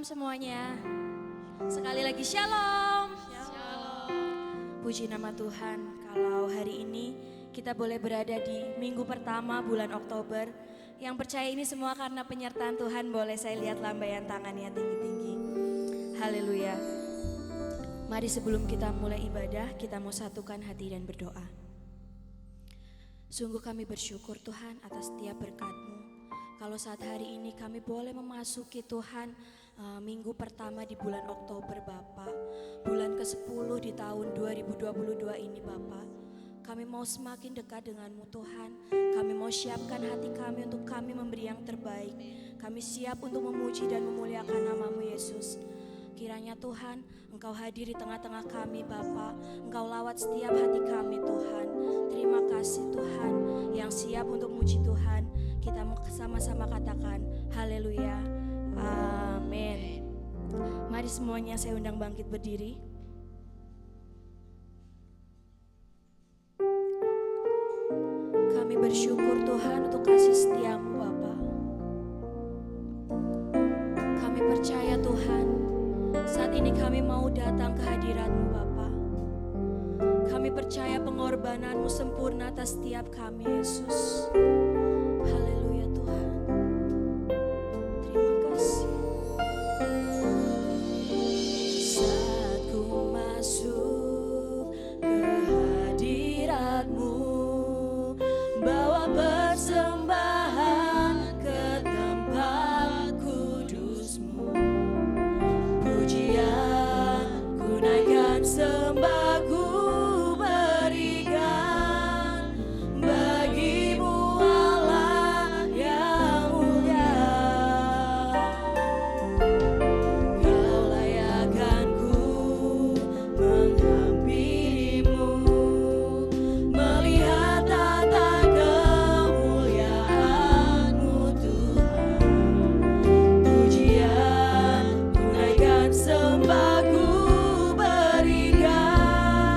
semuanya. Sekali lagi shalom. Puji nama Tuhan, kalau hari ini kita boleh berada di minggu pertama bulan Oktober. Yang percaya ini semua karena penyertaan Tuhan, boleh saya lihat lambaian tangannya tinggi-tinggi. Haleluya. Mari sebelum kita mulai ibadah, kita mau satukan hati dan berdoa. Sungguh kami bersyukur Tuhan atas setiap berkat-Mu. Kalau saat hari ini kami boleh memasuki Tuhan minggu pertama di bulan Oktober Bapak, bulan ke-10 di tahun 2022 ini Bapak. Kami mau semakin dekat dengan-Mu Tuhan. Kami mau siapkan hati kami untuk kami memberi yang terbaik. Kami siap untuk memuji dan memuliakan nama-Mu Yesus. Kiranya Tuhan, Engkau hadir di tengah-tengah kami Bapa. Engkau lawat setiap hati kami Tuhan. Terima kasih Tuhan yang siap untuk memuji Tuhan. Kita mau sama-sama katakan haleluya, amin. Mari semuanya saya undang bangkit berdiri. Kami bersyukur Tuhan untuk kasih setia-Mu Bapa. Kami percaya Tuhan, saat ini kami mau datang ke hadirat-Mu Bapa. Kami percaya pengorbanan-Mu sempurna atas setiap kami Yesus. Haleluya Tuhan. Terima kasih. Saat ku masuk ke hadirat-Mu, bawa persembahan ke tempat kudus-Mu. Pujian ku naikkan, sembah ku berikan bagi-Mu Allah yang mulia. Kau layakkan ku menghampiri-Mu, melihat tata kemuliaan-Mu Tuhan. Pujian ku naikkan, sembah ku berikan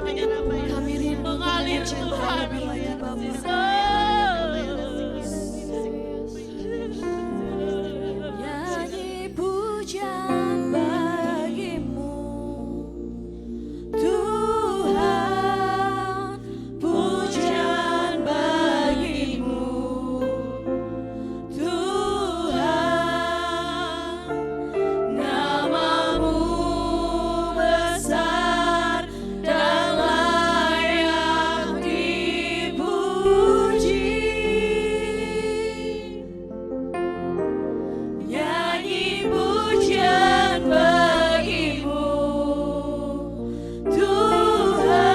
Kami rindu mengalir Tuhan. Nyanyi pujian bagimu Tuhan, pujian bagimu Tuhan, namamu besar dan layak dipuji. Nyanyi pujian bagimu Tuhan,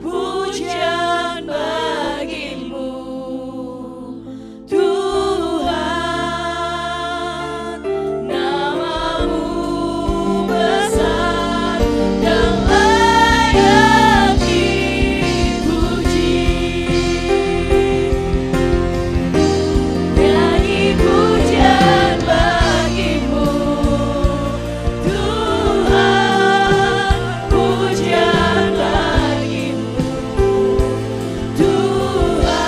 pujian bagimu Tuhan, namamu besar dan layak dipuji. Nyanyi pujian bagimu Tuhan, pujian bagimu Tuhan,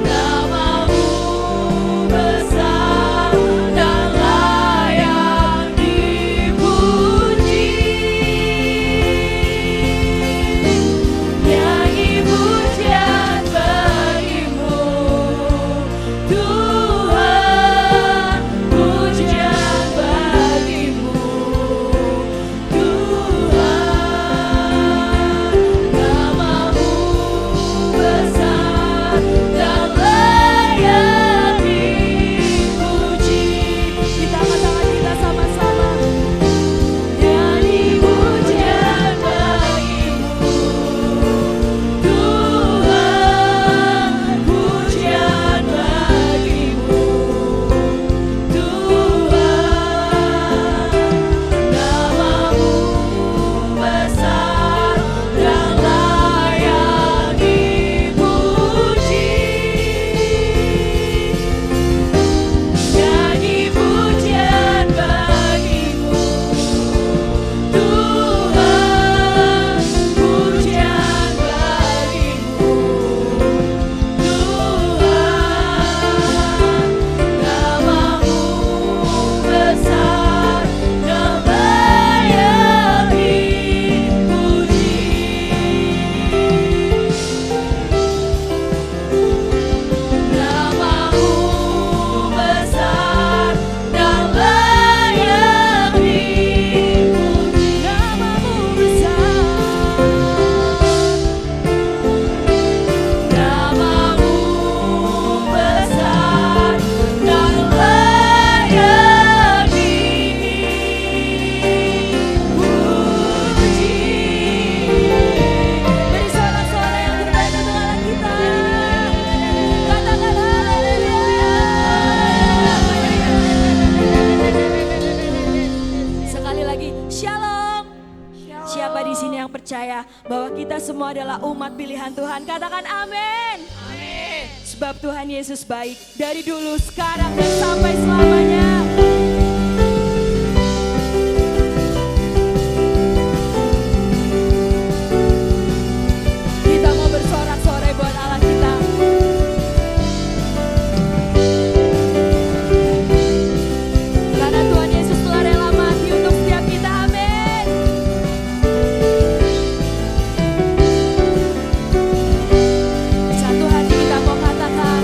namamu besar dan layak dipuji. Nyanyi pujian bagimu Tuhan, pujian bagimu Tuhan, namamu besar dan layak dipuji. Kita angkat tangan kita sama-sama. Nyanyi pujian bagimu Tuhan, pujian bagimu Tuhan, namamu besar dan layak dipuji. Nyanyi pujian bagimu Tuhan, pujian bagimu Tuhan, namamu besar dan layak dipuji. Namamu besar dan layak dipuji. Namamu besar dan layak dipuji. Beri sorak-sorai yang berbeda dengan kita. Katakan haleluya. Sekali lagi, shalom. Siapa di sini yang percaya bahwa kita semua adalah umat pilihan Tuhan? Katakan amin. Sebab Tuhan Yesus baik dari dulu, sekarang, dan sampai selamanya. Kita mau bersorak-sorai buat Allah kita. Karena Tuhan Yesus telah rela mati untuk setiap kita, amin. Satu hati kita mau katakan,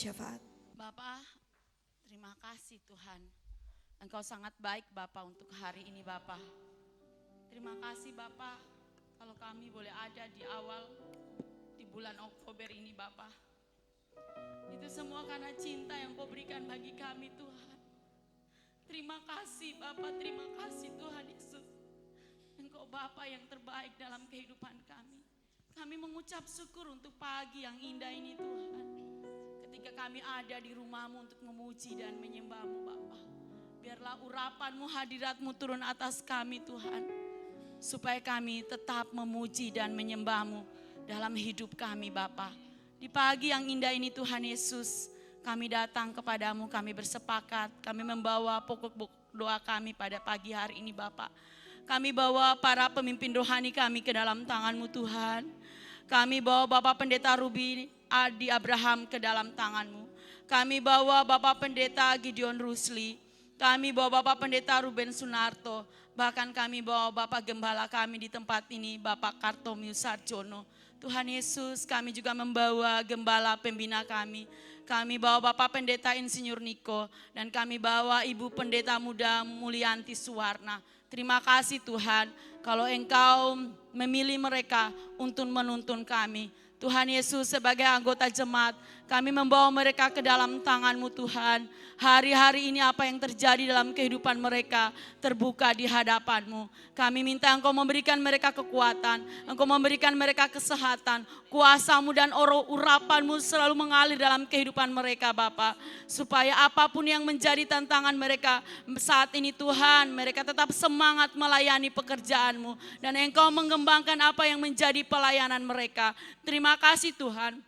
syafaat. Bapa, terima kasih Tuhan. Engkau sangat baik Bapa untuk hari ini Bapa. Terima kasih Bapa kalau kami boleh ada di awal di bulan Oktober ini Bapa. Itu semua karena cinta yang Kau berikan bagi kami Tuhan. Terima kasih Bapa, terima kasih Tuhan Yesus. Engkau Bapa yang terbaik dalam kehidupan kami. Kami mengucap syukur untuk pagi yang indah ini Tuhan. Ketika kami ada di rumah-Mu untuk memuji dan menyembah-Mu Bapa. Biarlah urapan-Mu, hadirat-Mu turun atas kami Tuhan. Supaya kami tetap memuji dan menyembah-Mu dalam hidup kami Bapa. Di pagi yang indah ini Tuhan Yesus, kami datang kepadamu, kami bersepakat, kami membawa pokok doa kami pada pagi hari ini Bapa. Kami bawa para pemimpin rohani kami ke dalam tangan-Mu Tuhan. Kami bawa Bapak Pendeta Ruby Adi Abraham ke dalam tangan-Mu. Kami bawa Bapak Pendeta Gideon Rusli. Kami bawa Bapak Pendeta Ruben Sunarto. Bahkan kami bawa Bapak Gembala kami di tempat ini, Bapak Kartomius Sarjono. Tuhan Yesus, kami juga membawa Gembala pembina kami. Kami bawa Bapak Pendeta Insinyur Niko. Dan kami bawa Ibu Pendeta Muda Mulyanti Suwarna. Terima kasih Tuhan, kalau Engkau memilih mereka untuk menuntun kami. Tuhan Yesus, sebagai anggota jemaat, kami membawa mereka ke dalam tangan-Mu Tuhan. Hari-hari ini apa yang terjadi dalam kehidupan mereka terbuka di hadapan-Mu. Kami minta Engkau memberikan mereka kekuatan, Engkau memberikan mereka kesehatan, kuasa-Mu dan urapan-Mu selalu mengalir dalam kehidupan mereka Bapa. Supaya apapun yang menjadi tantangan mereka saat ini Tuhan, mereka tetap semangat melayani pekerjaan-Mu. Dan Engkau mengembangkan apa yang menjadi pelayanan mereka. Terima kasih Tuhan.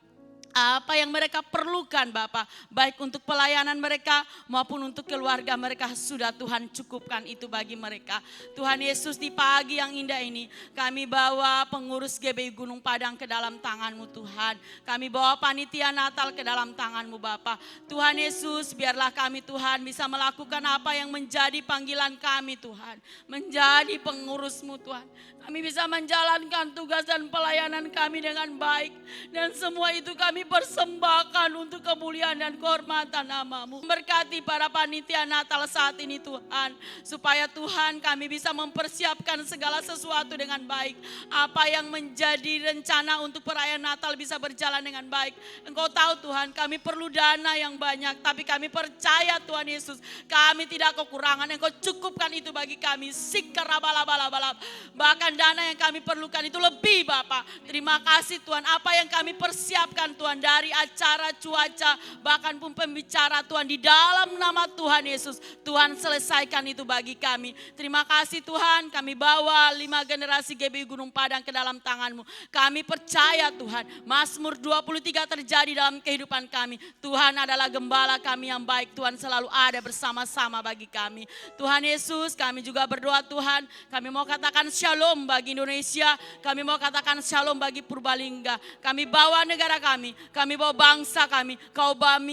Apa yang mereka perlukan Bapa, baik untuk pelayanan mereka maupun untuk keluarga mereka, sudah Tuhan cukupkan itu bagi mereka. Tuhan Yesus, di pagi yang indah ini kami bawa pengurus GBI Gunung Padang ke dalam tangan-Mu Tuhan. Kami bawa panitia Natal ke dalam tangan-Mu Bapa. Tuhan Yesus, biarlah kami Tuhan bisa melakukan apa yang menjadi panggilan kami Tuhan. Menjadi pengurus-Mu Tuhan. Kami bisa menjalankan tugas dan pelayanan kami dengan baik. Dan semua itu kami persembahkan untuk kemuliaan dan kehormatan nama-Mu. Berkati para panitia Natal saat ini Tuhan. Supaya Tuhan kami bisa mempersiapkan segala sesuatu dengan baik. Apa yang menjadi rencana untuk perayaan Natal bisa berjalan dengan baik. Engkau tahu Tuhan, kami perlu dana yang banyak. Tapi kami percaya Tuhan Yesus, kami tidak kekurangan. Engkau cukupkan itu bagi kami. Sikarabalabalab. Bahkan dana yang kami perlukan itu lebih Bapak. Terima kasih Tuhan, apa yang kami persiapkan Tuhan dari acara cuaca bahkan pun pembicara Tuhan, di dalam nama Tuhan Yesus, Tuhan selesaikan itu bagi kami. Terima kasih Tuhan, kami bawa 5 generasi GBI Gunung Padang ke dalam tangan-Mu. Kami percaya Tuhan, Mazmur 23 terjadi dalam kehidupan kami. Tuhan adalah gembala kami yang baik, Tuhan selalu ada bersama-sama bagi kami. Tuhan Yesus, kami juga berdoa Tuhan, kami mau katakan shalom bagi Indonesia, kami mau katakan shalom bagi Purbalingga. Kami bawa negara kami bawa bangsa kami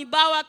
bawa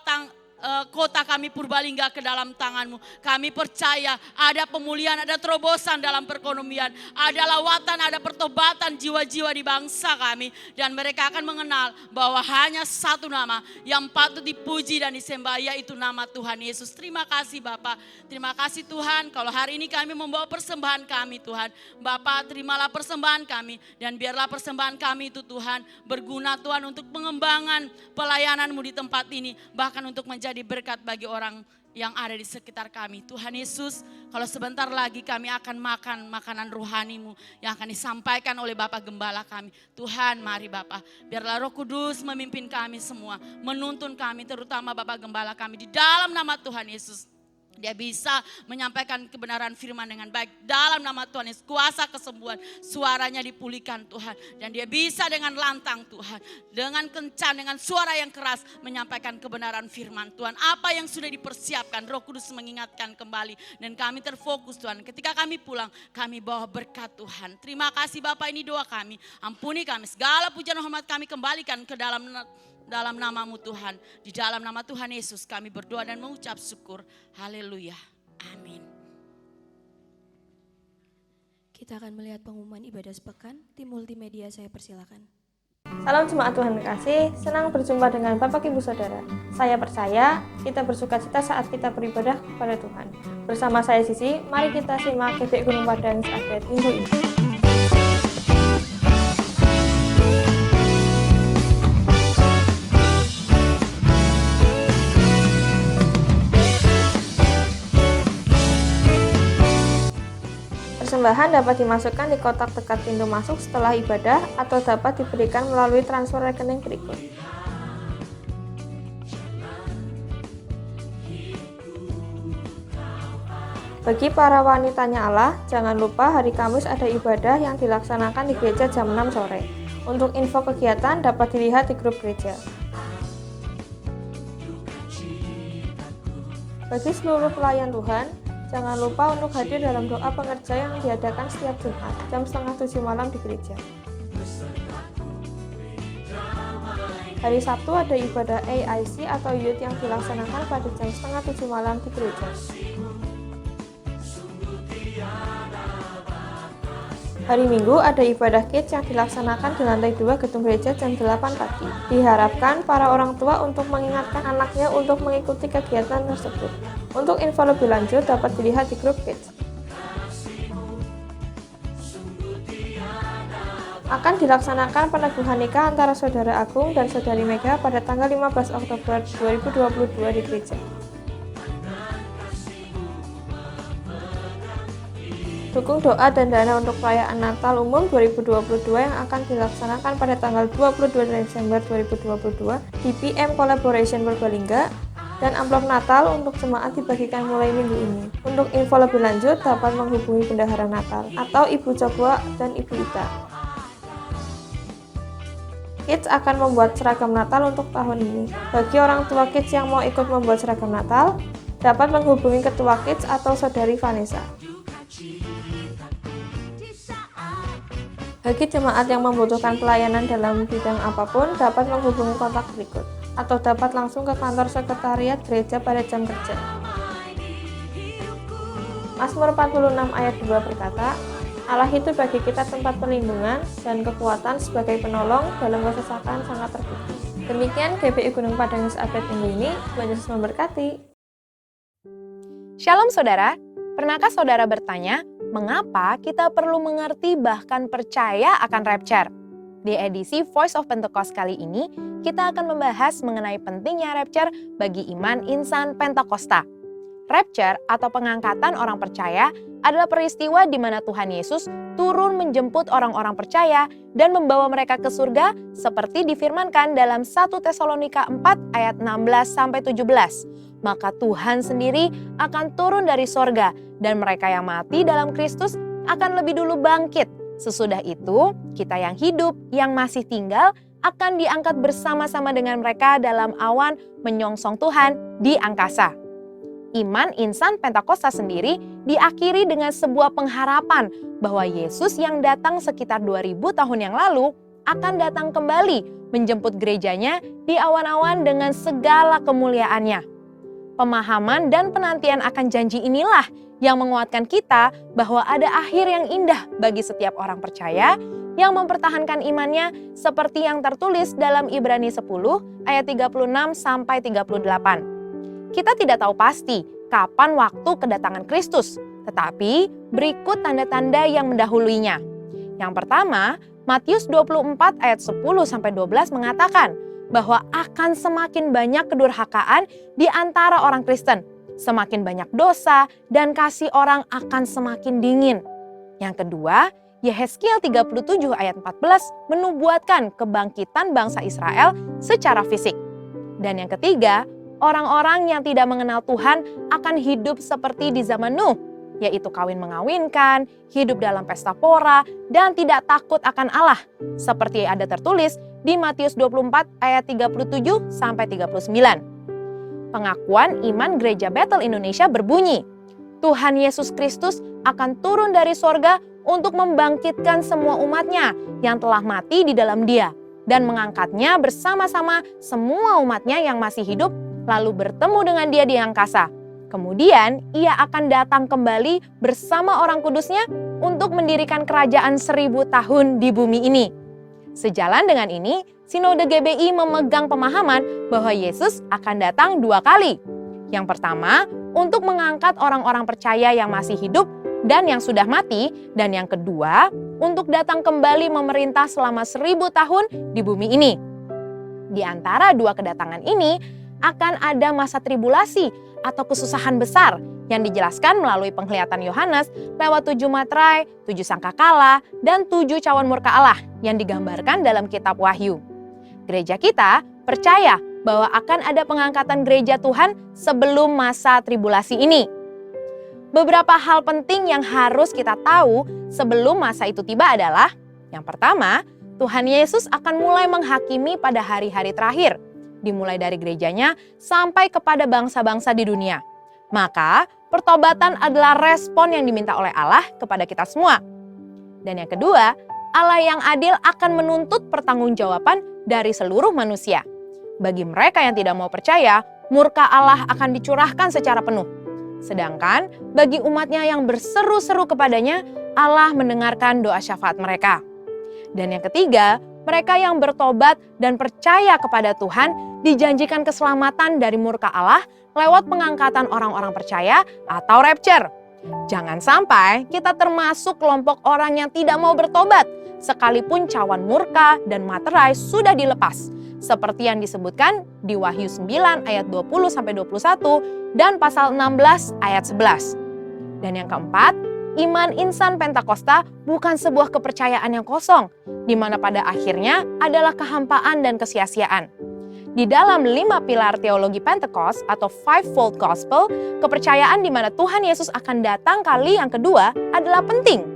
kota kami Purbalingga ke dalam tangan-Mu. Kami percaya ada pemulihan, ada terobosan dalam perekonomian, ada lawatan, ada pertobatan jiwa-jiwa di bangsa kami. Dan mereka akan mengenal bahwa hanya satu nama yang patut dipuji dan disembah, yaitu nama Tuhan Yesus. Terima kasih Bapak, terima kasih Tuhan. Kalau hari ini kami membawa persembahan kami Tuhan, Bapak terimalah persembahan kami. Dan biarlah persembahan kami itu Tuhan berguna Tuhan untuk pengembangan pelayanan-Mu di tempat ini, bahkan untuk menjadi berkat bagi orang yang ada di sekitar kami. Tuhan Yesus, kalau sebentar lagi kami akan makan makanan rohani-Mu yang akan disampaikan oleh Bapak Gembala kami. Tuhan, mari Bapak, biarlah Roh Kudus memimpin kami semua, menuntun kami, terutama Bapak Gembala kami, di dalam nama Tuhan Yesus. Dia bisa menyampaikan kebenaran firman dengan baik dalam nama Tuhan Yesus. Kuasa kesembuhan, suaranya dipulihkan Tuhan. Dan dia bisa dengan lantang Tuhan, dengan kencang, dengan suara yang keras menyampaikan kebenaran firman Tuhan. Apa yang sudah dipersiapkan, Roh Kudus mengingatkan kembali. Dan kami terfokus Tuhan, ketika kami pulang, kami bawa berkat Tuhan. Terima kasih Bapak, ini doa kami. Ampuni kami, segala pujian dan hormat kami kembalikan ke dalam nama-Mu Tuhan. Di dalam nama Tuhan Yesus kami berdoa dan mengucap syukur. Haleluya. Amin. Kita akan melihat pengumuman ibadah sepekan. Tim multimedia saya persilakan. Salam jemaat Tuhan terkasih, senang berjumpa dengan Bapak Ibu Saudara. Saya percaya kita bersukacita saat kita beribadah kepada Tuhan. Bersama saya Sisi, mari kita simak GBI Gunung Padang update minggu ini. Persembahan dapat dimasukkan di kotak dekat pintu masuk setelah ibadah atau dapat diberikan melalui transfer rekening berikut. Bagi para wanitanya Allah, jangan lupa hari Kamis ada ibadah yang dilaksanakan di gereja jam 6 sore. Untuk info kegiatan dapat dilihat di grup gereja. Bagi seluruh pelayan Tuhan, jangan lupa untuk hadir dalam doa pengerja yang diadakan setiap Jumat jam 6:30 malam di gereja. Hari Sabtu ada ibadah AIC atau Youth yang dilaksanakan pada jam 6:30 malam di gereja. Hari Minggu ada ibadah kids yang dilaksanakan di lantai 2 gedung gereja jam 8 pagi. Diharapkan para orang tua untuk mengingatkan anaknya untuk mengikuti kegiatan tersebut. Untuk info lebih lanjut dapat dilihat di grup kids. Akan dilaksanakan peneguhan nikah antara Saudara Agung dan Saudari Mega pada tanggal 15 Oktober 2022 di gereja. Dukung doa dan dana untuk perayaan Natal Umum 2022 yang akan dilaksanakan pada tanggal 22 Desember 2022 di PM Collaboration Purbalingga, dan amplop Natal untuk jemaat dibagikan mulai minggu ini. Untuk info lebih lanjut dapat menghubungi Bendahara Natal atau Ibu Coba dan Ibu Ita. Kids akan membuat seragam Natal untuk tahun ini. Bagi orang tua kids yang mau ikut membuat seragam Natal, dapat menghubungi Ketua Kids atau Saudari Vanessa. Bagi jemaat yang membutuhkan pelayanan dalam bidang apapun, dapat menghubungi kontak berikut, atau dapat langsung ke kantor sekretariat gereja pada jam kerja. Mazmur 46 ayat 2 berkata, Allah itu bagi kita tempat perlindungan dan kekuatan sebagai penolong dalam kesesakan sangat terbukti. Demikian GBI Gunung Padang update minggu ini. Tuhan Yesus memberkati. Shalom saudara, pernahkah saudara bertanya, mengapa kita perlu mengerti bahkan percaya akan rapture? Di edisi Voice of Pentecost kali ini, kita akan membahas mengenai pentingnya rapture bagi iman insan Pentakosta. Rapture atau pengangkatan orang percaya adalah peristiwa di mana Tuhan Yesus turun menjemput orang-orang percaya dan membawa mereka ke surga seperti difirmankan dalam 1 Tesalonika 4 ayat 16-17. Maka Tuhan sendiri akan turun dari sorga dan mereka yang mati dalam Kristus akan lebih dulu bangkit. Sesudah itu, kita yang hidup, yang masih tinggal, akan diangkat bersama-sama dengan mereka dalam awan menyongsong Tuhan di angkasa. Iman insan Pentakosta sendiri diakhiri dengan sebuah pengharapan bahwa Yesus yang datang sekitar 2000 tahun yang lalu akan datang kembali menjemput gerejanya di awan-awan dengan segala kemuliaannya. Pemahaman dan penantian akan janji inilah yang menguatkan kita bahwa ada akhir yang indah bagi setiap orang percaya yang mempertahankan imannya seperti yang tertulis dalam Ibrani 10 ayat 36-38. Kita tidak tahu pasti kapan waktu kedatangan Kristus, tetapi berikut tanda-tanda yang mendahuluinya. Yang pertama, Matius 24 ayat 10-12 mengatakan bahwa akan semakin banyak kedurhakaan di antara orang Kristen. Semakin banyak dosa dan kasih orang akan semakin dingin. Yang kedua, Yehezkiel 37 ayat 14 menubuatkan kebangkitan bangsa Israel secara fisik. Dan yang ketiga, orang-orang yang tidak mengenal Tuhan akan hidup seperti di zaman Nuh, yaitu kawin mengawinkan, hidup dalam pesta pora, dan tidak takut akan Allah. Seperti ada tertulis di Matius 24 ayat 37-39. Pengakuan iman Gereja Bethel Indonesia berbunyi, Tuhan Yesus Kristus akan turun dari sorga untuk membangkitkan semua umatnya yang telah mati di dalam Dia dan mengangkatnya bersama-sama semua umatnya yang masih hidup lalu bertemu dengan Dia di angkasa. Kemudian Ia akan datang kembali bersama orang kudusnya untuk mendirikan kerajaan 1000 tahun di bumi ini. Sejalan dengan ini, Sinode GBI memegang pemahaman bahwa Yesus akan datang 2 kali. Yang pertama, untuk mengangkat orang-orang percaya yang masih hidup dan yang sudah mati, dan yang kedua, untuk datang kembali memerintah selama 1000 tahun di bumi ini. Di antara 2 kedatangan ini, akan ada masa tribulasi atau kesusahan besar yang dijelaskan melalui penglihatan Yohanes lewat 7 materai, 7 sangkakala, dan 7 cawan murka Allah yang digambarkan dalam kitab Wahyu. Gereja kita percaya bahwa akan ada pengangkatan gereja Tuhan sebelum masa tribulasi ini. Beberapa hal penting yang harus kita tahu sebelum masa itu tiba adalah, yang pertama, Tuhan Yesus akan mulai menghakimi pada hari-hari terakhir, dimulai dari gerejanya sampai kepada bangsa-bangsa di dunia. Maka, pertobatan adalah respon yang diminta oleh Allah kepada kita semua. Dan yang kedua, Allah yang adil akan menuntut pertanggungjawaban dari seluruh manusia. Bagi mereka yang tidak mau percaya, murka Allah akan dicurahkan secara penuh. Sedangkan bagi umatnya yang berseru-seru kepadanya, Allah mendengarkan doa syafaat mereka. Dan yang ketiga, mereka yang bertobat dan percaya kepada Tuhan dijanjikan keselamatan dari murka Allah lewat pengangkatan orang-orang percaya atau rapture. Jangan sampai kita termasuk kelompok orang yang tidak mau bertobat, sekalipun cawan murka dan materai sudah dilepas, seperti yang disebutkan di Wahyu 9 ayat 20-21 dan pasal 16 ayat 11. Dan yang keempat, iman insan Pentakosta bukan sebuah kepercayaan yang kosong, di mana pada akhirnya adalah kehampaan dan kesia-siaan. Di dalam 5 pilar teologi Pentecost atau Fivefold Gospel, kepercayaan di mana Tuhan Yesus akan datang kali yang kedua adalah penting.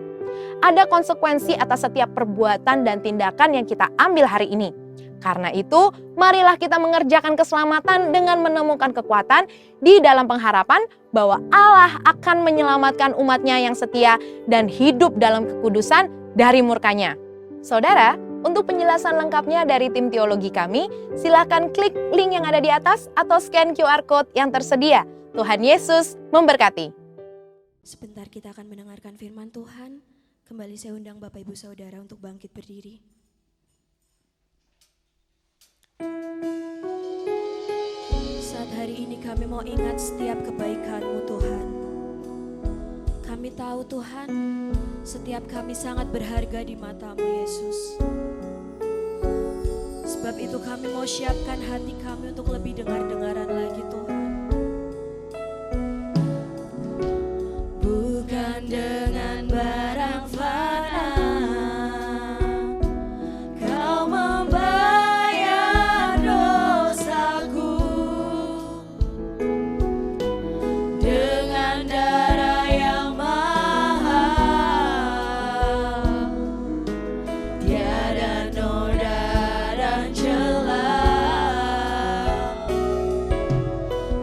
Ada konsekuensi atas setiap perbuatan dan tindakan yang kita ambil hari ini. Karena itu, marilah kita mengerjakan keselamatan dengan menemukan kekuatan di dalam pengharapan bahwa Allah akan menyelamatkan umatnya yang setia dan hidup dalam kekudusan dari murkanya. Saudara, untuk penjelasan lengkapnya dari tim teologi kami, silakan klik link yang ada di atas atau scan QR Code yang tersedia. Tuhan Yesus memberkati. Sebentar kita akan mendengarkan firman Tuhan. Kembali saya undang Bapak Ibu Saudara untuk bangkit berdiri. Saat hari ini kami mau ingat setiap kebaikan-Mu Tuhan. Kami tahu Tuhan, setiap kami sangat berharga di mata-Mu Yesus. Sebab itu kami mau siapkan hati kami untuk lebih dengar-dengaran lagi Tuhan. Bukan dengan barang fana Kau membayar dosaku, dengan darah yang mahal, tiada noda dan celah.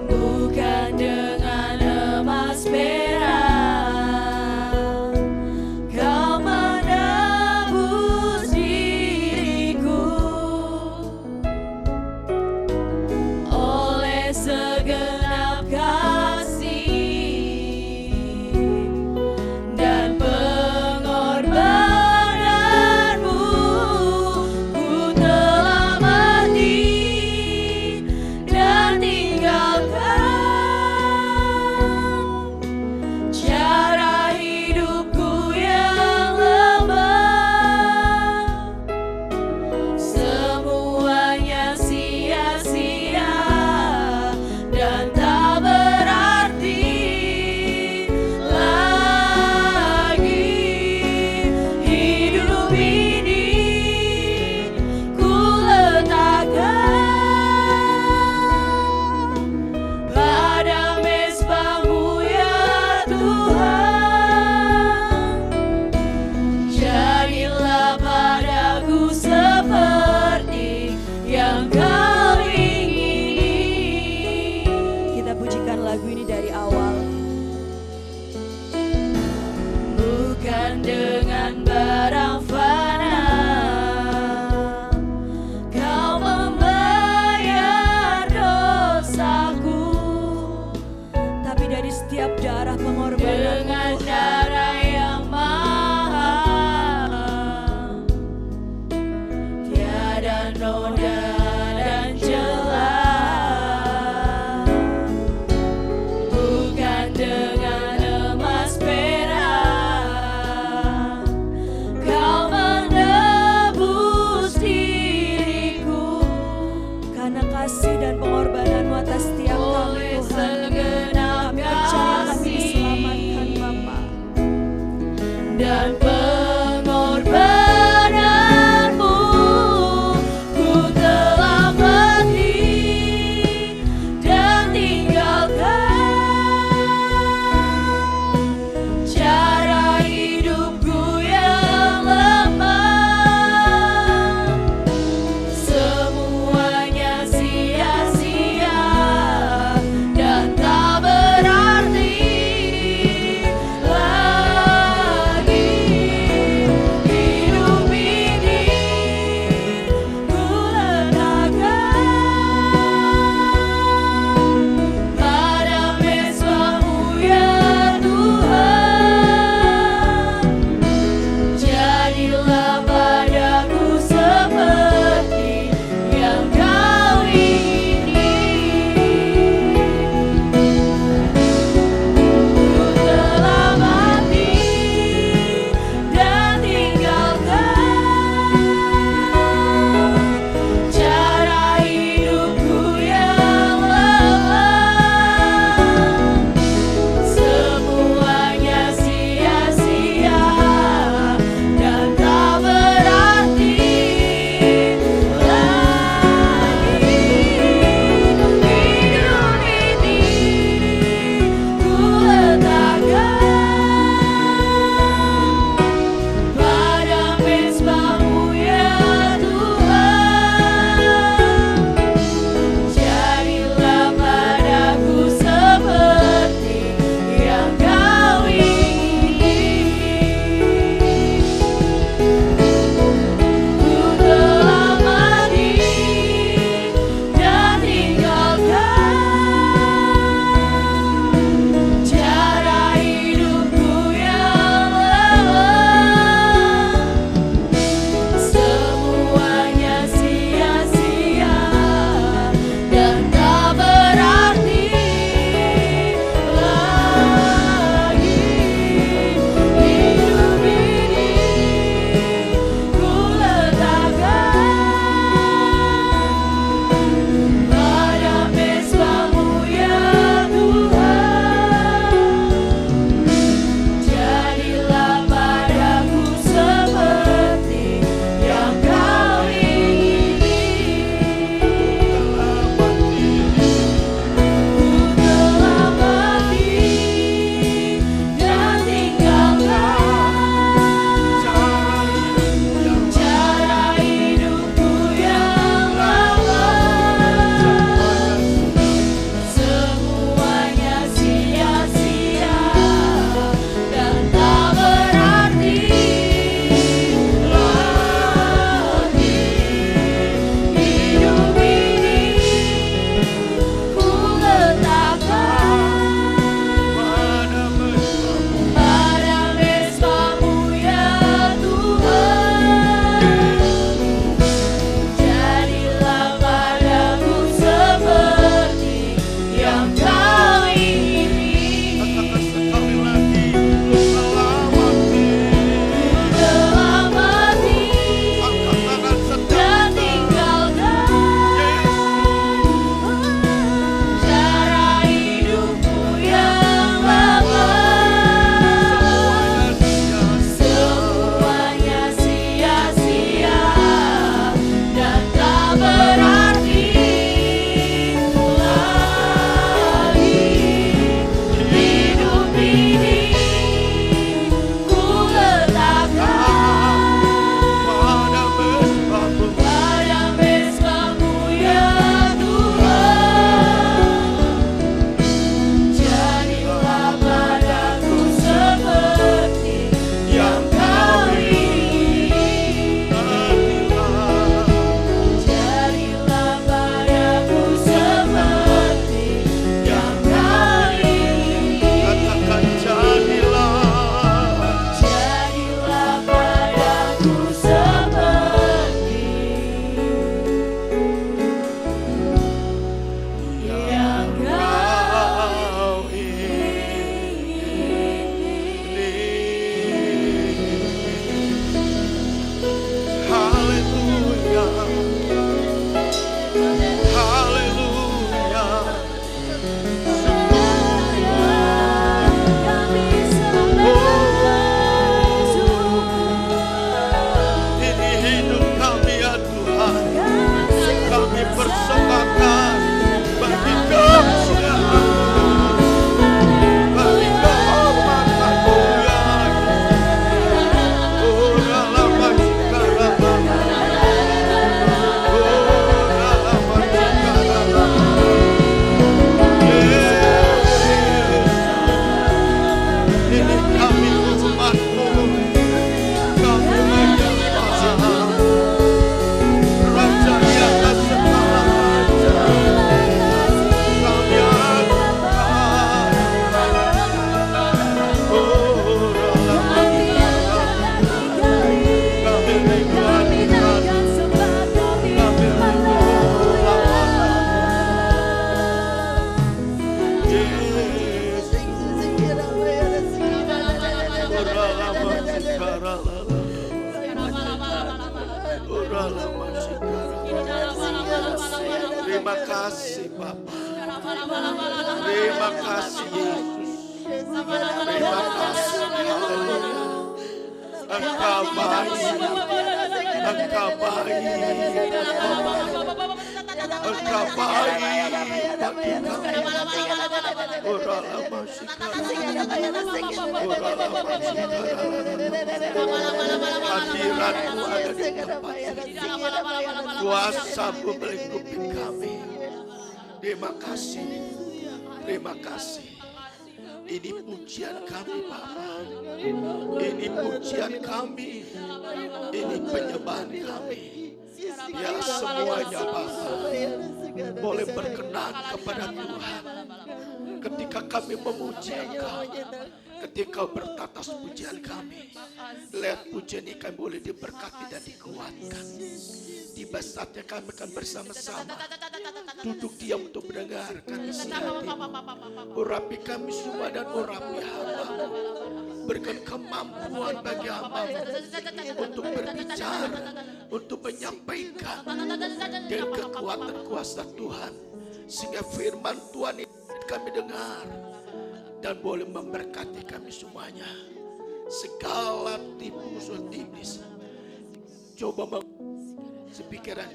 Bukan dengan emas perak Kau menebus diriku, oleh segenap kasih dan pengorbananmu, ku telah mati dan tinggalkan cara hidupku yang lemah. Semuanya sia-sia dan tak berarti lagi. Hidup ini ku letakkan pada mezbah-Mu ya Tuhan. Jadilah padaku seperti yang Kau ingini. Kita pujikan lagu ini dari awal. Bukan dengan barang fana Kau membayar dosaku, tapi dari setiap darah pengorbanan dengan darah yang mahal, Terima kasih Bapa. Terima kasih Yesus. Terima kasih. Haleluya. Engkau baik. Engkau baik. Engkau baik bagi kami. Hadiratmu ada di tempat ini. Kuasa-Mu melingkupi kami. Terima kasih. Terima kasih. Ini pujian kami Bapa. Ini pujian kami. Ini penyembahan kami. Ya semuanya Bapa boleh berkenan kepada Tuhan. Ketika kami memuji Engkau, ketika bertatas pujian kami, lihat pujian ini kami boleh diberkati dan dikuatkan. Tiba saatnya kami akan bersama-sama duduk diam untuk mendengarkan isi hati. Urapi kami semua dan urapi hamba. Berikan kemampuan bagi hamba untuk berbicara, untuk menyampaikan dengan kekuatan kuasa Tuhan, sehingga firman Tuhan ini kami dengar dan boleh memberkati kami semuanya. Segala tipu musik iblis coba pikiran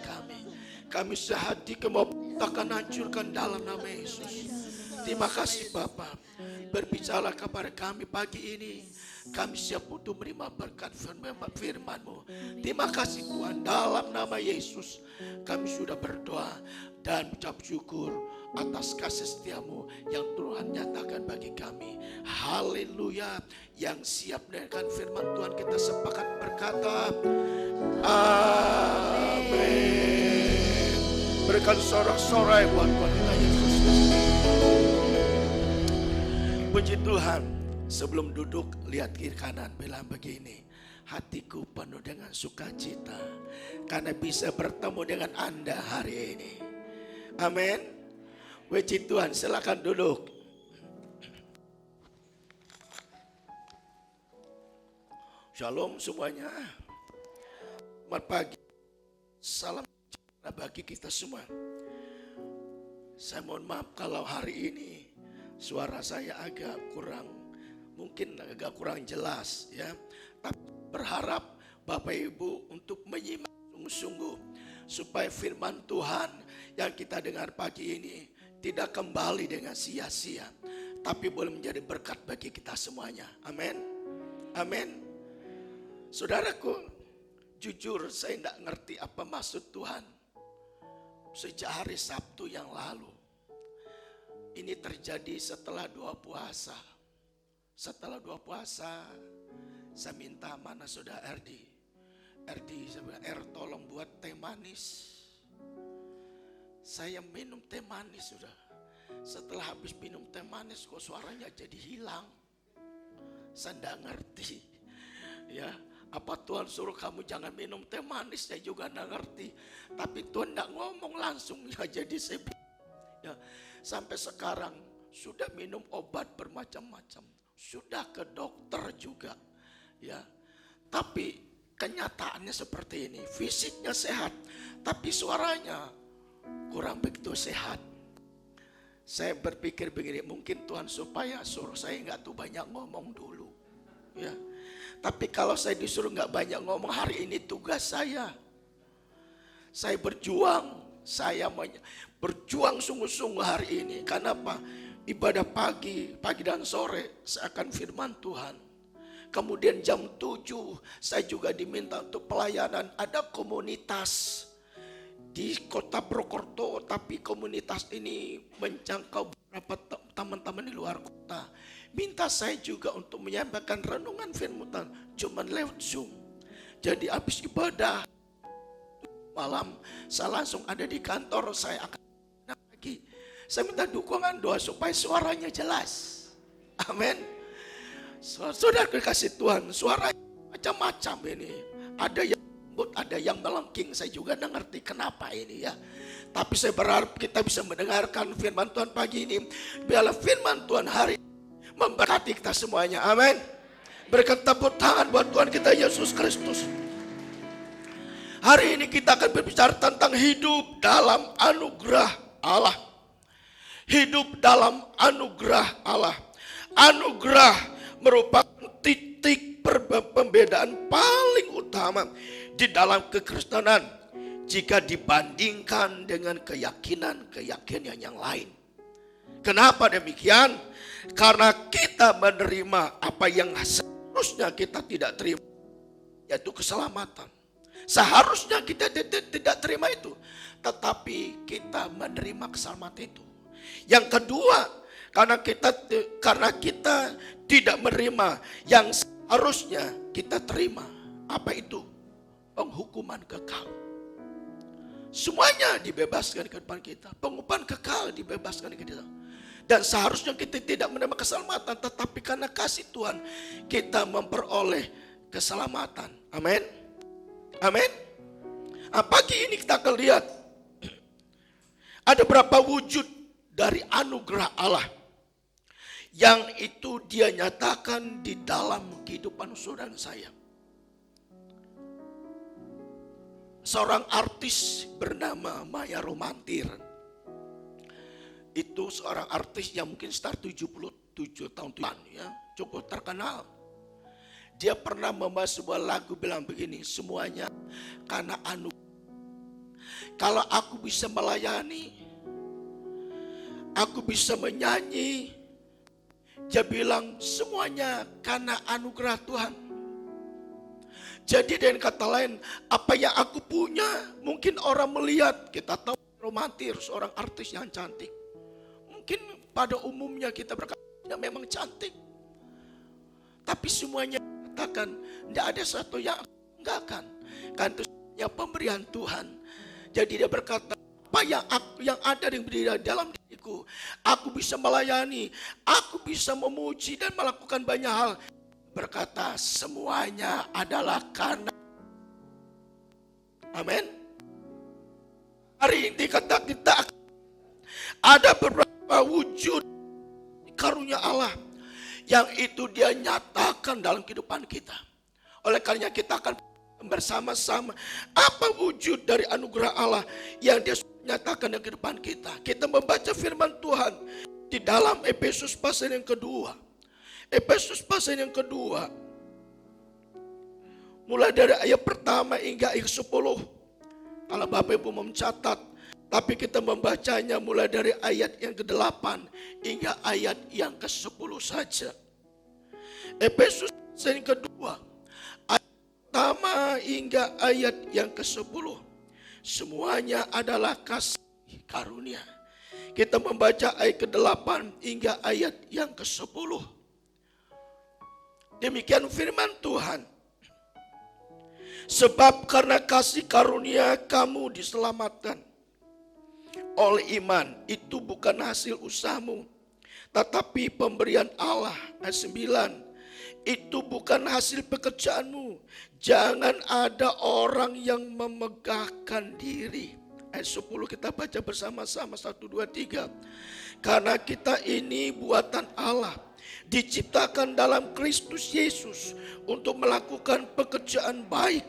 kami sehati mau takkan hancurkan dalam nama Yesus. Terima kasih Bapa, berbicara kepada kami pagi ini. Kami siap untuk menerima berkat firman-Mu. Terima kasih Tuhan, dalam nama Yesus kami sudah berdoa dan ucap syukur atas kasih setia-Mu yang Tuhan nyatakan bagi kami. Haleluya. Yang siap mendengarkan firman Tuhan kita sepakat berkata amin. Berikan sorak-sorai buat Tuhan kita Yesus. Puji Tuhan. Sebelum duduk, lihat kiri kanan, bilang begini, hatiku penuh dengan sukacita karena bisa bertemu dengan Anda hari ini. Amin. Puji Tuhan, silakan duduk. Shalom semuanya. Selamat pagi. Salam sejahtera bagi kita semua. Saya mohon maaf kalau hari ini suara saya mungkin agak kurang jelas ya. Tapi berharap Bapak Ibu untuk menyimak sungguh-sungguh supaya firman Tuhan yang kita dengar pagi ini tidak kembali dengan sia-sia, tapi boleh menjadi berkat bagi kita semuanya. Amin. Amin. Saudaraku, jujur saya tidak ngerti apa maksud Tuhan. Sejak hari Sabtu yang lalu, ini terjadi setelah 2 puasa. Setelah 2 puasa, saya minta mana saudara Erdi, saya bilang, tolong buat teh manis. Saya minum teh manis sudah. Setelah habis minum teh manis kok suaranya jadi hilang. Saya tidak ngerti. Ya, apa Tuhan suruh kamu jangan minum teh manis? Saya juga tidak ngerti. Tapi Tuhan tidak ngomong langsung ya, jadi saya ya, sampai sekarang sudah minum obat bermacam-macam. Sudah ke dokter juga, ya. Tapi kenyataannya seperti ini, fisiknya sehat, tapi suaranya kurang begitu sehat. Saya berpikir begini, mungkin Tuhan supaya suruh saya nggak tuh banyak ngomong dulu, ya. Tapi kalau saya disuruh nggak banyak ngomong, hari ini tugas saya. Saya berjuang, berjuang sungguh-sungguh hari ini. Karena apa? Ibadah pagi dan sore saya akan firman Tuhan. Kemudian jam 7 saya juga diminta untuk pelayanan. Ada komunitas di kota Purwokerto, tapi komunitas ini menjangkau beberapa teman-teman di luar kota. Minta saya juga untuk menyampaikan renungan firman Tuhan, cuman lewat Zoom. Jadi habis ibadah malam saya langsung ada di kantor, saya akan lagi. Saya minta dukungan doa supaya suaranya jelas. Amin. Saudara kasih Tuhan, suaranya macam-macam ini. Ada yang lembut, ada yang melengking. Saya juga tidak ngerti kenapa ini ya. Tapi saya berharap kita bisa mendengarkan firman Tuhan pagi ini. Biarlah firman Tuhan hari ini memberkati kita semuanya. Amin. Berikan tepuk tangan buat Tuhan kita Yesus Kristus. Hari ini kita akan berbicara tentang hidup dalam anugerah Allah. Hidup dalam anugerah Allah. Anugerah merupakan titik pembedaan paling utama di dalam kekristenan jika dibandingkan dengan keyakinan yang lain. Kenapa demikian? Karena kita menerima apa yang seharusnya kita tidak terima, yaitu keselamatan. Seharusnya kita tidak terima itu, tetapi kita menerima keselamatan itu. Yang kedua, karena kita tidak menerima yang seharusnya kita terima. Apa itu? Penghukuman kekal. Semuanya dibebaskan ke depan kita. Penghukuman kekal dibebaskan ke kita. Dan seharusnya kita tidak menerima keselamatan, tetapi karena kasih Tuhan kita memperoleh keselamatan. Amin. Amin. Pagi ini kita akan lihat ada berapa wujud dari anugerah Allah yang itu dia nyatakan di dalam kehidupan saudara dan saya. Seorang artis bernama Maya Romantir. Itu seorang artis yang mungkin sekitar 77 tahun ya, cukup terkenal. Dia pernah membawa sebuah lagu bilang begini, semuanya karena anugerah. Kalau aku bisa melayani, aku bisa menyanyi, dia bilang semuanya karena anugerah Tuhan. Jadi dengan kata lain, apa yang aku punya, mungkin orang melihat, kita tahu Romantir, seorang artis yang cantik. Mungkin pada umumnya kita berkata, ya memang cantik. Tapi semuanya katakan, tidak ada satu yang enggak akan. Kan itu semuanya pemberian Tuhan. Jadi dia berkata, apa yang ada di dalam diriku, aku bisa melayani, aku bisa memuji dan melakukan banyak hal. Berkata semuanya adalah karena. Amin. Hari ini kata kita ada beberapa wujud karunia Allah yang itu dia nyatakan dalam kehidupan kita. Oleh karenanya kita akan bersama-sama apa wujud dari anugerah Allah yang dia nyatakan dalam kehidupan kita. Kita membaca firman Tuhan di dalam Efesus pasal yang kedua. Efesus pasal yang kedua, mulai dari ayat pertama hingga ayat 10. Kalau Bapak Ibu mencatat, tapi kita membacanya mulai dari ayat yang ke-8 hingga ayat yang ke-10 saja. Efesus pasal yang kedua, ayat pertama hingga ayat yang ke-10. Semuanya adalah kasih karunia. Kita membaca ayat ke-8 hingga ayat yang ke-10. Demikian firman Tuhan. Sebab karena kasih karunia kamu diselamatkan oleh iman. Itu bukan hasil usahamu, tetapi pemberian Allah. Ayat 9. Itu bukan hasil pekerjaanmu. Jangan ada orang yang memegahkan diri. Ayat 10 kita baca bersama-sama. 1, 2, 3. Karena kita ini buatan Allah, diciptakan dalam Kristus Yesus untuk melakukan pekerjaan baik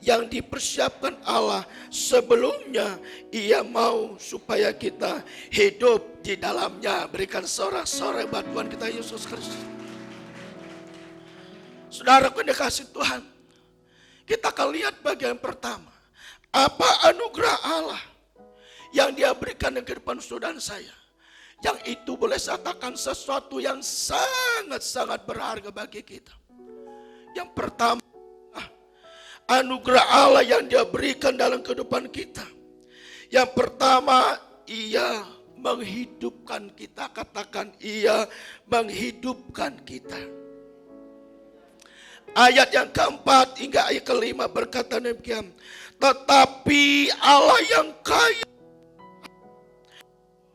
yang dipersiapkan Allah sebelumnya Ia mau supaya kita hidup di dalamnya. Berikan sorak-sorai buat Tuhan kita Yesus Kristus. Saudara yang dikasihi Tuhan, kita akan lihat bagian pertama. Apa anugerah Allah yang Dia berikan di kehidupan saudara dan saya. Yang itu boleh saya katakan sesuatu yang sangat-sangat berharga bagi kita. Yang pertama, anugerah Allah yang Dia berikan dalam kehidupan kita. Yang pertama, Ia menghidupkan kita. Katakan, Ia menghidupkan kita. Ayat yang keempat hingga ayat kelima berkata demikian. Tetapi Allah yang kaya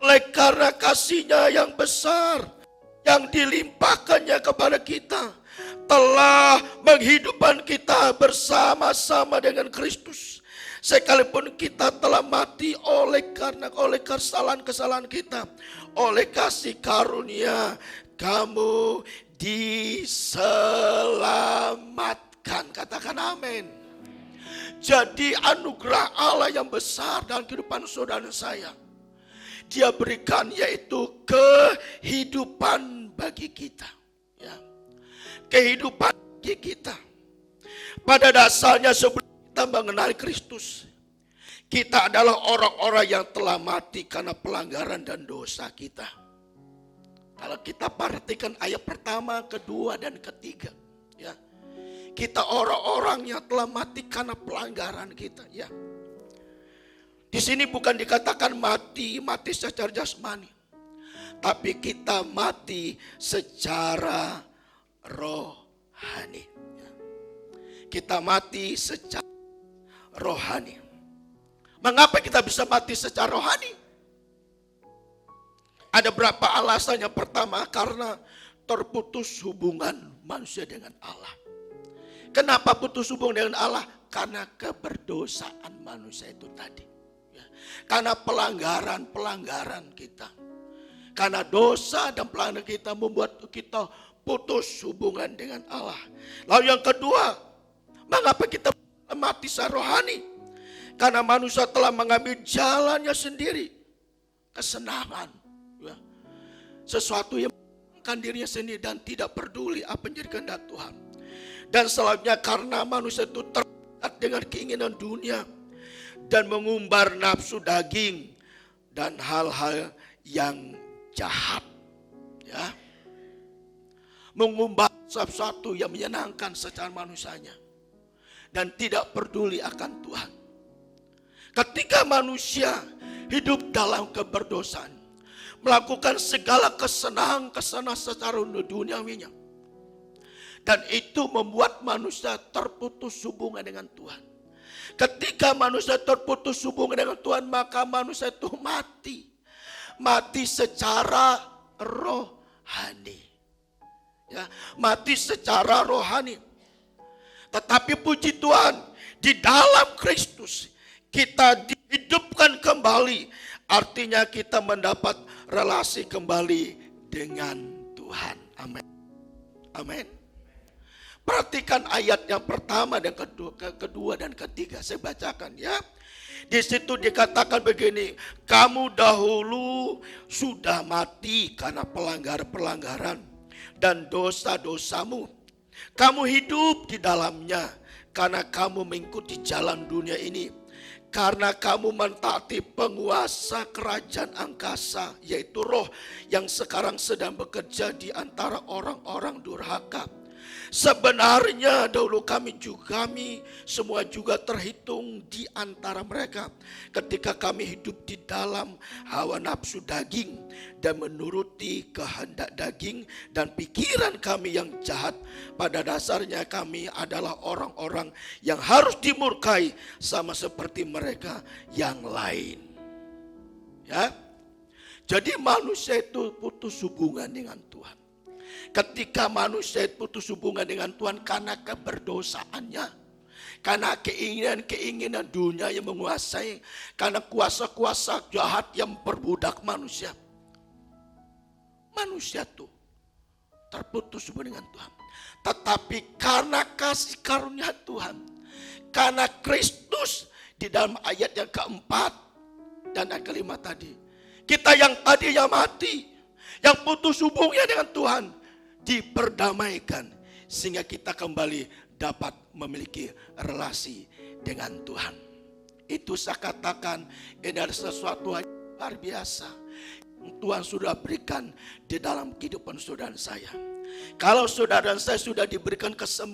oleh karena kasih-Nya yang besar yang dilimpahkannya kepada kita, telah menghidupkan kita bersama-sama dengan Kristus, Sekalipun kita telah mati oleh kesalahan-kesalahan kita, oleh kasih karunia, kamu diselamatkan. Katakan amin. Jadi anugerah Allah yang besar dalam kehidupan saudara dan saya, Dia berikan yaitu kehidupan bagi kita. Ya. Kehidupan bagi kita. Pada dasarnya sebelum kita mengenal Kristus, kita adalah orang-orang yang telah mati karena pelanggaran dan dosa kita. Kalau kita perhatikan ayat pertama, kedua, dan ketiga, ya, kita orang-orang yang telah mati karena pelanggaran kita. Ya, di sini bukan dikatakan mati secara jasmani, tapi kita mati secara rohani. Kita mati secara rohani. Mengapa kita bisa mati secara rohani? Ada berapa alasan. Yang pertama, karena terputus hubungan manusia dengan Allah. Kenapa putus hubungan dengan Allah? Karena keberdosaan manusia itu tadi. Karena pelanggaran kita. Karena dosa dan pelanggaran kita membuat kita putus hubungan dengan Allah. Lalu yang kedua, mengapa kita mati secara rohani? Karena manusia telah mengambil jalannya sendiri. Kesenangan. Ya. Sesuatu yang menyenangkan dirinya sendiri dan tidak peduli apa yang jadi kehendak Tuhan. Dan selanjutnya karena manusia itu terikat dengan keinginan dunia. Dan mengumbar nafsu daging dan hal-hal yang jahat. Ya. Mengumbar sesuatu yang menyenangkan secara manusianya. Dan tidak peduli akan Tuhan. Ketika manusia hidup dalam keberdosaan, melakukan segala kesenangan secara duniawinya, dan itu membuat manusia terputus hubungan dengan Tuhan. Ketika manusia terputus hubungan dengan Tuhan, maka manusia itu mati secara rohani. Ya, mati secara rohani. Tetapi puji Tuhan, di dalam Kristus kita dihidupkan kembali. Artinya kita mendapat relasi kembali dengan Tuhan. Amin. Amin. Perhatikan ayat yang pertama dan kedua dan ketiga. Saya bacakan ya. Di situ dikatakan begini. Kamu dahulu sudah mati karena pelanggaran dan dosa-dosamu. Kamu hidup di dalamnya karena kamu mengikuti jalan dunia ini. Karena kamu mentaati penguasa kerajaan angkasa, yaitu roh yang sekarang sedang bekerja di antara orang-orang durhaka. Sebenarnya dahulu kami semua juga terhitung di antara mereka. Ketika kami hidup di dalam hawa nafsu daging dan menuruti kehendak daging dan pikiran kami yang jahat. Pada dasarnya kami adalah orang-orang yang harus dimurkai sama seperti mereka yang lain. Ya. Jadi manusia itu putus hubungan dengan Tuhan. Ketika manusia putus hubungan dengan Tuhan karena keberdosaannya, karena keinginan dunia yang menguasai, karena kuasa-kuasa jahat yang memperbudak manusia. Manusia itu terputus hubungan dengan Tuhan. Tetapi karena kasih karunia Tuhan, karena Kristus di dalam ayat yang keempat dan yang kelima tadi, kita yang tadinya mati, yang putus hubungan dengan Tuhan, diperdamaikan sehingga kita kembali dapat memiliki relasi dengan Tuhan. Itu saya katakan ini adalah sesuatu yang luar biasa yang Tuhan sudah berikan di dalam kehidupan saudara dan saya. Kalau saudara dan saya sudah diberikan kasih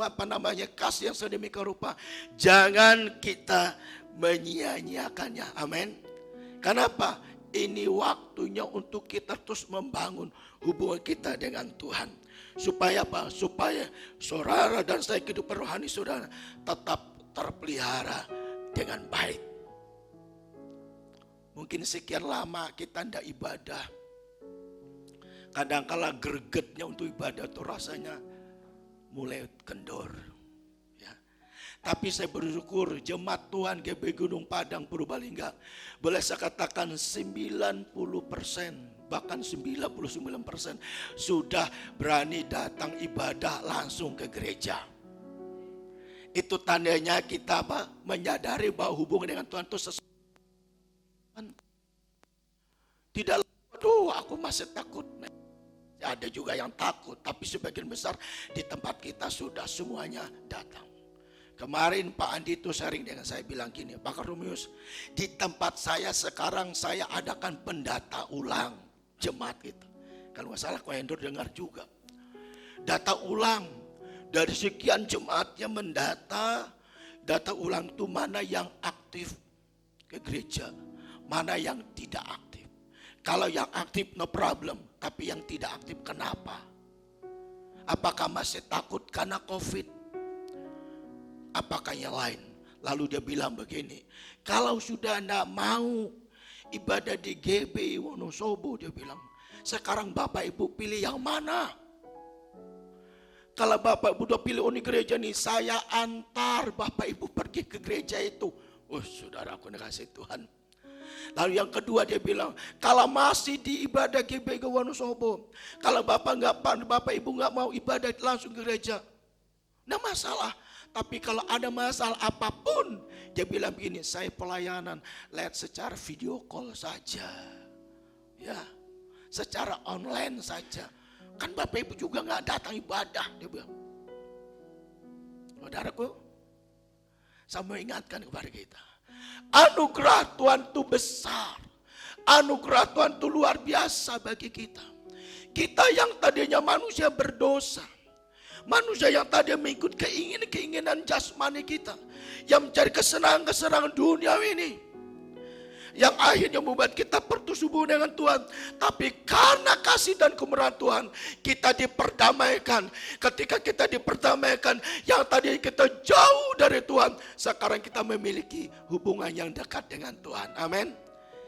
yang sedemikian rupa, jangan kita menyia-nyiakannya. Amin. Kenapa? Ini waktunya untuk kita terus membangun hubungan kita dengan Tuhan. Supaya apa? Supaya saudara dan saya kehidupan rohani saudara tetap terpelihara dengan baik. Mungkin sekian lama kita tidak ibadah. Kadang-kala gregetnya untuk ibadah itu rasanya mulai kendor. Ya. Tapi saya bersyukur jemaat Tuhan GB Gunung Padang Purbalingga, boleh saya katakan 90%, bahkan 99% sudah berani datang ibadah langsung ke gereja. Itu tandanya kita menyadari bahwa hubungan dengan Tuhan itu sesuatu. Tidak, aduh aku masih takut. Ada juga yang takut, tapi sebagian besar di tempat kita sudah semuanya datang. Kemarin Pak Andi itu sharing dengan saya, bilang gini, Pak Rumius, di tempat saya sekarang saya adakan pendata ulang jemaat kita. Kalau nggak salah Kohendor dengar juga. Data ulang, dari sekian jemaatnya mendata, data ulang itu mana yang aktif ke gereja, mana yang tidak aktif. Kalau yang aktif no problem, tapi yang tidak aktif kenapa? Apakah masih takut karena COVID? Apakah yang lain? Lalu dia bilang begini, kalau sudah tidak mau ibadah di GB Wonosobo, dia bilang, sekarang Bapak Ibu pilih yang mana? Kalau Bapak Ibu udah pilih ini gereja nih, saya antar Bapak Ibu pergi ke gereja itu. Saudara, aku dikasih Tuhan. Lalu yang kedua dia bilang, kalau masih di ibadah GB Wonosobo, kalau Bapak Ibu nggak mau ibadah langsung ke gereja, nggak masalah. Tapi kalau ada masalah apapun, dia bilang begini, saya pelayanan lihat secara video call saja, ya, secara online saja. Kan Bapak Ibu juga nggak datang ibadah, dia bilang. Saudaraku, saya mau ingatkan kepada kita, anugerah Tuhan itu besar, anugerah Tuhan itu luar biasa bagi kita. Kita yang tadinya manusia berdosa, manusia yang tadi mengikut keinginan jasmani kita, yang mencari kesenangan dunia ini, yang akhirnya membuat kita putus hubungan dengan Tuhan. Tapi karena kasih dan kemurahan Tuhan, kita diperdamaikan. Ketika kita diperdamaikan, yang tadi kita jauh dari Tuhan, sekarang kita memiliki hubungan yang dekat dengan Tuhan. Amin.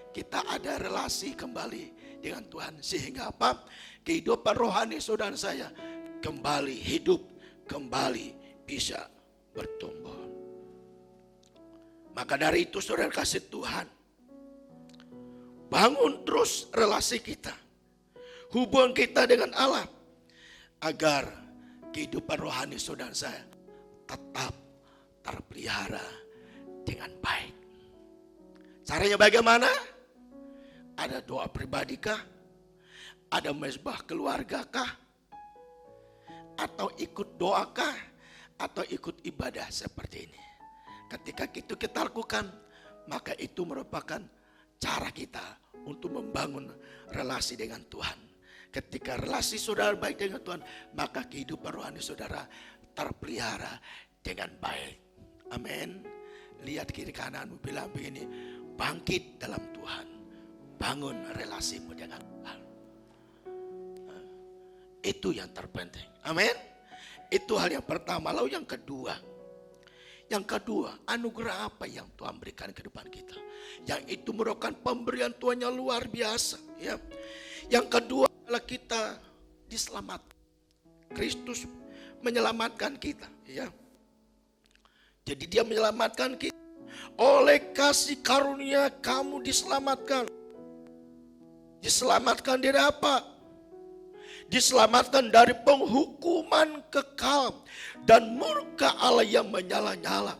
Kita ada relasi kembali dengan Tuhan, sehingga apa? Kehidupan rohani saudara saya kembali hidup, kembali bisa bertumbuh. Maka dari itu saudara kasih Tuhan, bangun terus relasi kita, hubungan kita dengan Allah, agar kehidupan rohani saudara saya tetap terpelihara dengan baik. Caranya bagaimana? Ada doa pribadi kah? Ada mezbah keluarga kah? Atau ikut doakah, atau ikut ibadah seperti ini. Ketika itu kita lakukan, maka itu merupakan cara kita untuk membangun relasi dengan Tuhan. Ketika relasi saudara baik dengan Tuhan, maka kehidupan rohani saudara terpelihara dengan baik. Amin. Lihat kiri kananmu, bilang begini, bangkit dalam Tuhan, bangun relasimu dengan Tuhan. Itu yang terpenting. Amin. Itu hal yang pertama. Lalu yang kedua, anugerah apa yang Tuhan berikan ke depan kita? Yang itu merupakan pemberian Tuhan yang luar biasa. Ya. Yang kedua adalah kita diselamatkan. Kristus menyelamatkan kita. Ya. Jadi dia menyelamatkan kita. Oleh kasih karunia kamu diselamatkan. Diselamatkan dari apa? Diselamatkan dari penghukuman kekal dan murka Allah yang menyala-nyala.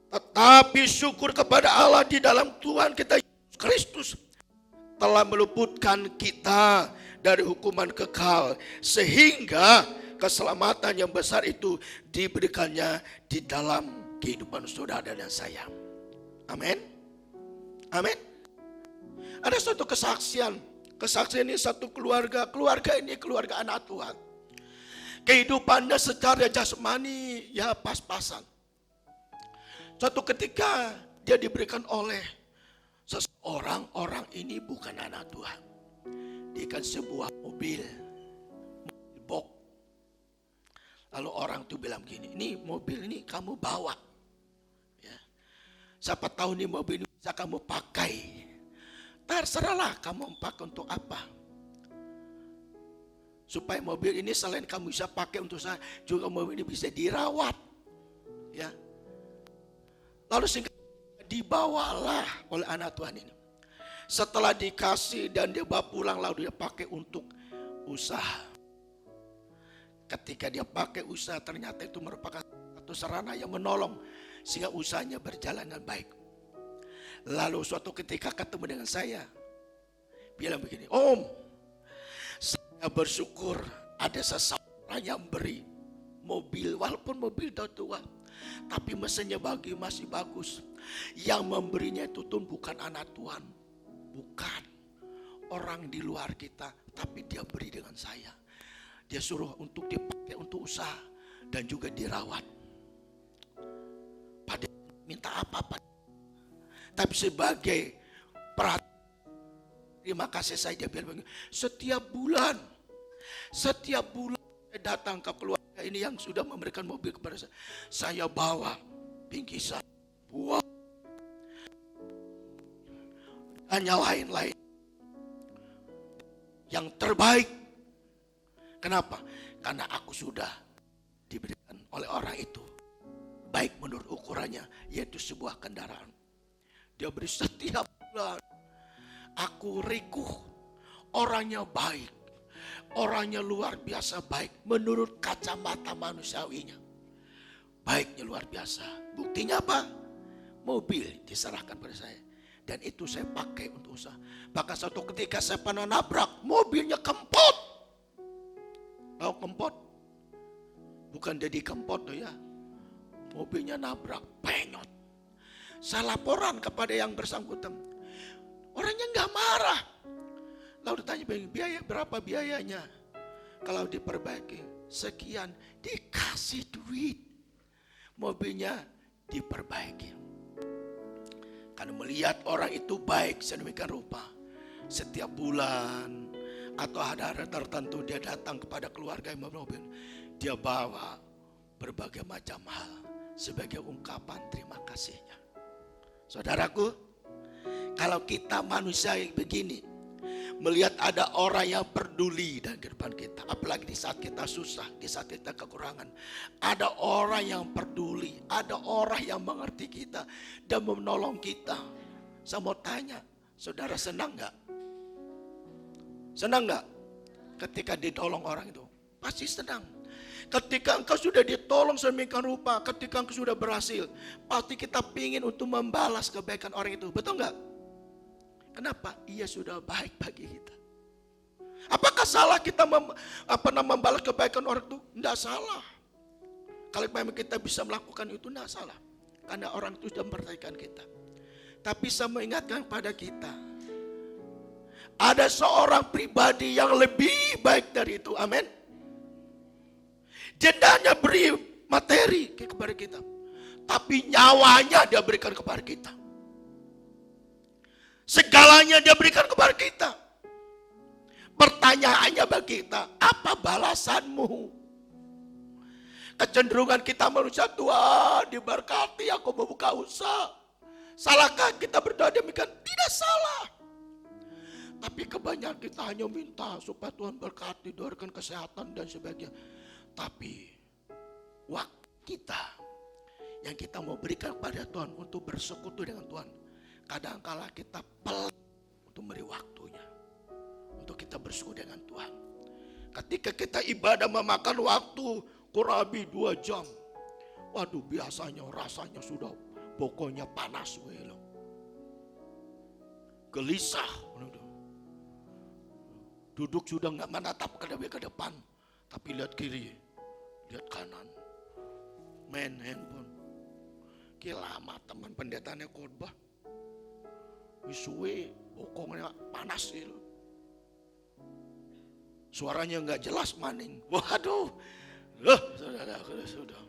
Tetapi syukur kepada Allah di dalam Tuhan kita Yesus Kristus telah meluputkan kita dari hukuman kekal, sehingga keselamatan yang besar itu diberikannya di dalam kehidupan saudara dan saya. Amin. Amin. Ada suatu kesaksian. Kesaksian ini satu keluarga ini keluarga anak Tuhan. Kehidupannya secara jasmani ya pas-pasan. Suatu ketika dia diberikan oleh seseorang, orang ini bukan anak Tuhan. Diberikan sebuah mobil box. Lalu orang itu bilang gini, ini mobil ini kamu bawa. Ya. Siapa tahu ini mobil ini bisa kamu pakai. Terserahlah kamu pakai untuk apa. Supaya mobil ini selain kamu bisa pakai untuk saya, juga mobil ini bisa dirawat. Ya. Lalu singkat dibawalah oleh anak Tuhan ini. Setelah dikasih dan dia bawa pulang, lalu dia pakai untuk usaha. Ketika dia pakai usaha, ternyata itu merupakan satu sarana yang menolong sehingga usahanya berjalan dengan baik. Lalu suatu ketika ketemu dengan saya, bilang begini, Om, saya bersyukur ada seseorang yang beri mobil, walaupun mobil udah tua, tapi mesinnya masih bagus. Yang memberinya itu Tuhan bukan anak Tuhan, bukan orang di luar kita, tapi dia beri dengan saya. Dia suruh untuk dipakai untuk usaha dan juga dirawat. Pada minta apa-apa, tapi sebagai perhatian, terima kasih saya, dia bilang begini, setiap bulan saya datang ke keluarga ini yang sudah memberikan mobil kepada saya bawa bingkisan, buah, dan yang lain-lain yang terbaik. Kenapa? Karena aku sudah diberikan oleh orang itu baik menurut ukurannya, yaitu sebuah kendaraan. Dia beri setiap bulan. Aku rikuh, orangnya baik, orangnya luar biasa baik menurut kacamata manusiawinya. Baiknya luar biasa. Buktinya apa? Mobil diserahkan pada saya. Dan itu saya pakai untuk usaha. Bahkan suatu ketika saya pernah nabrak, mobilnya kempot. Tahu kempot? Bukan jadi kempot tuh ya. Mobilnya nabrak, penyot. Saya laporan kepada yang bersangkutan. Orangnya nggak marah. Lalu ditanya biaya berapa biayanya? Kalau diperbaiki sekian, dikasih duit. Mobilnya diperbaiki. Karena melihat orang itu baik sedemikian rupa. Setiap bulan atau hari-hari tertentu dia datang kepada keluarga yang mobil. Dia bawa berbagai macam hal sebagai ungkapan terima kasihnya. Saudaraku, kalau kita manusia yang begini, melihat ada orang yang peduli dalam kehidupan kita, apalagi di saat kita susah, di saat kita kekurangan, ada orang yang peduli, ada orang yang mengerti kita dan menolong kita. Saya mau tanya, saudara senang gak? Senang gak ketika ditolong orang itu? Pasti senang. Ketika engkau sudah ditolong sedemikian rupa, ketika engkau sudah berhasil, pasti kita pingin untuk membalas kebaikan orang itu. Betul gak? Kenapa? Ia sudah baik bagi kita. Apakah salah kita membalas kebaikan orang itu? Tidak salah. Kalau memang kita bisa melakukan itu, tidak salah. Karena orang itu sudah memperhatikan kita. Tapi saya mengingatkan pada kita, ada seorang pribadi yang lebih baik dari itu. Amin. Dia hanya beri materi kepada kita, tapi nyawanya dia berikan kepada kita. Segalanya dia berikan kepada kita. Pertanyaannya bagi kita, apa balasanmu? Kecenderungan kita manusia, Tuhan diberkati aku membuka usaha. Salahkah kita berdoa demikian? Tidak salah. Tapi kebanyakan kita hanya minta supaya Tuhan berkati, doakan kesehatan dan sebagainya. Tapi waktu kita yang kita mau berikan kepada Tuhan untuk bersekutu dengan Tuhan, kadangkala kita pelan untuk memberi waktunya untuk kita bersekutu dengan Tuhan. Ketika kita ibadah memakan waktu kurang lebih 2 jam, waduh biasanya rasanya sudah pokoknya panas, gelisah, duduk sudah nggak menatap ke depan, tapi lihat kiri, lihat kanan, main handphone. Lama teman pendetanya khotbah, wisuwe pokoknya panas sih, suaranya nggak jelas maning. Waduh, saudara sudah.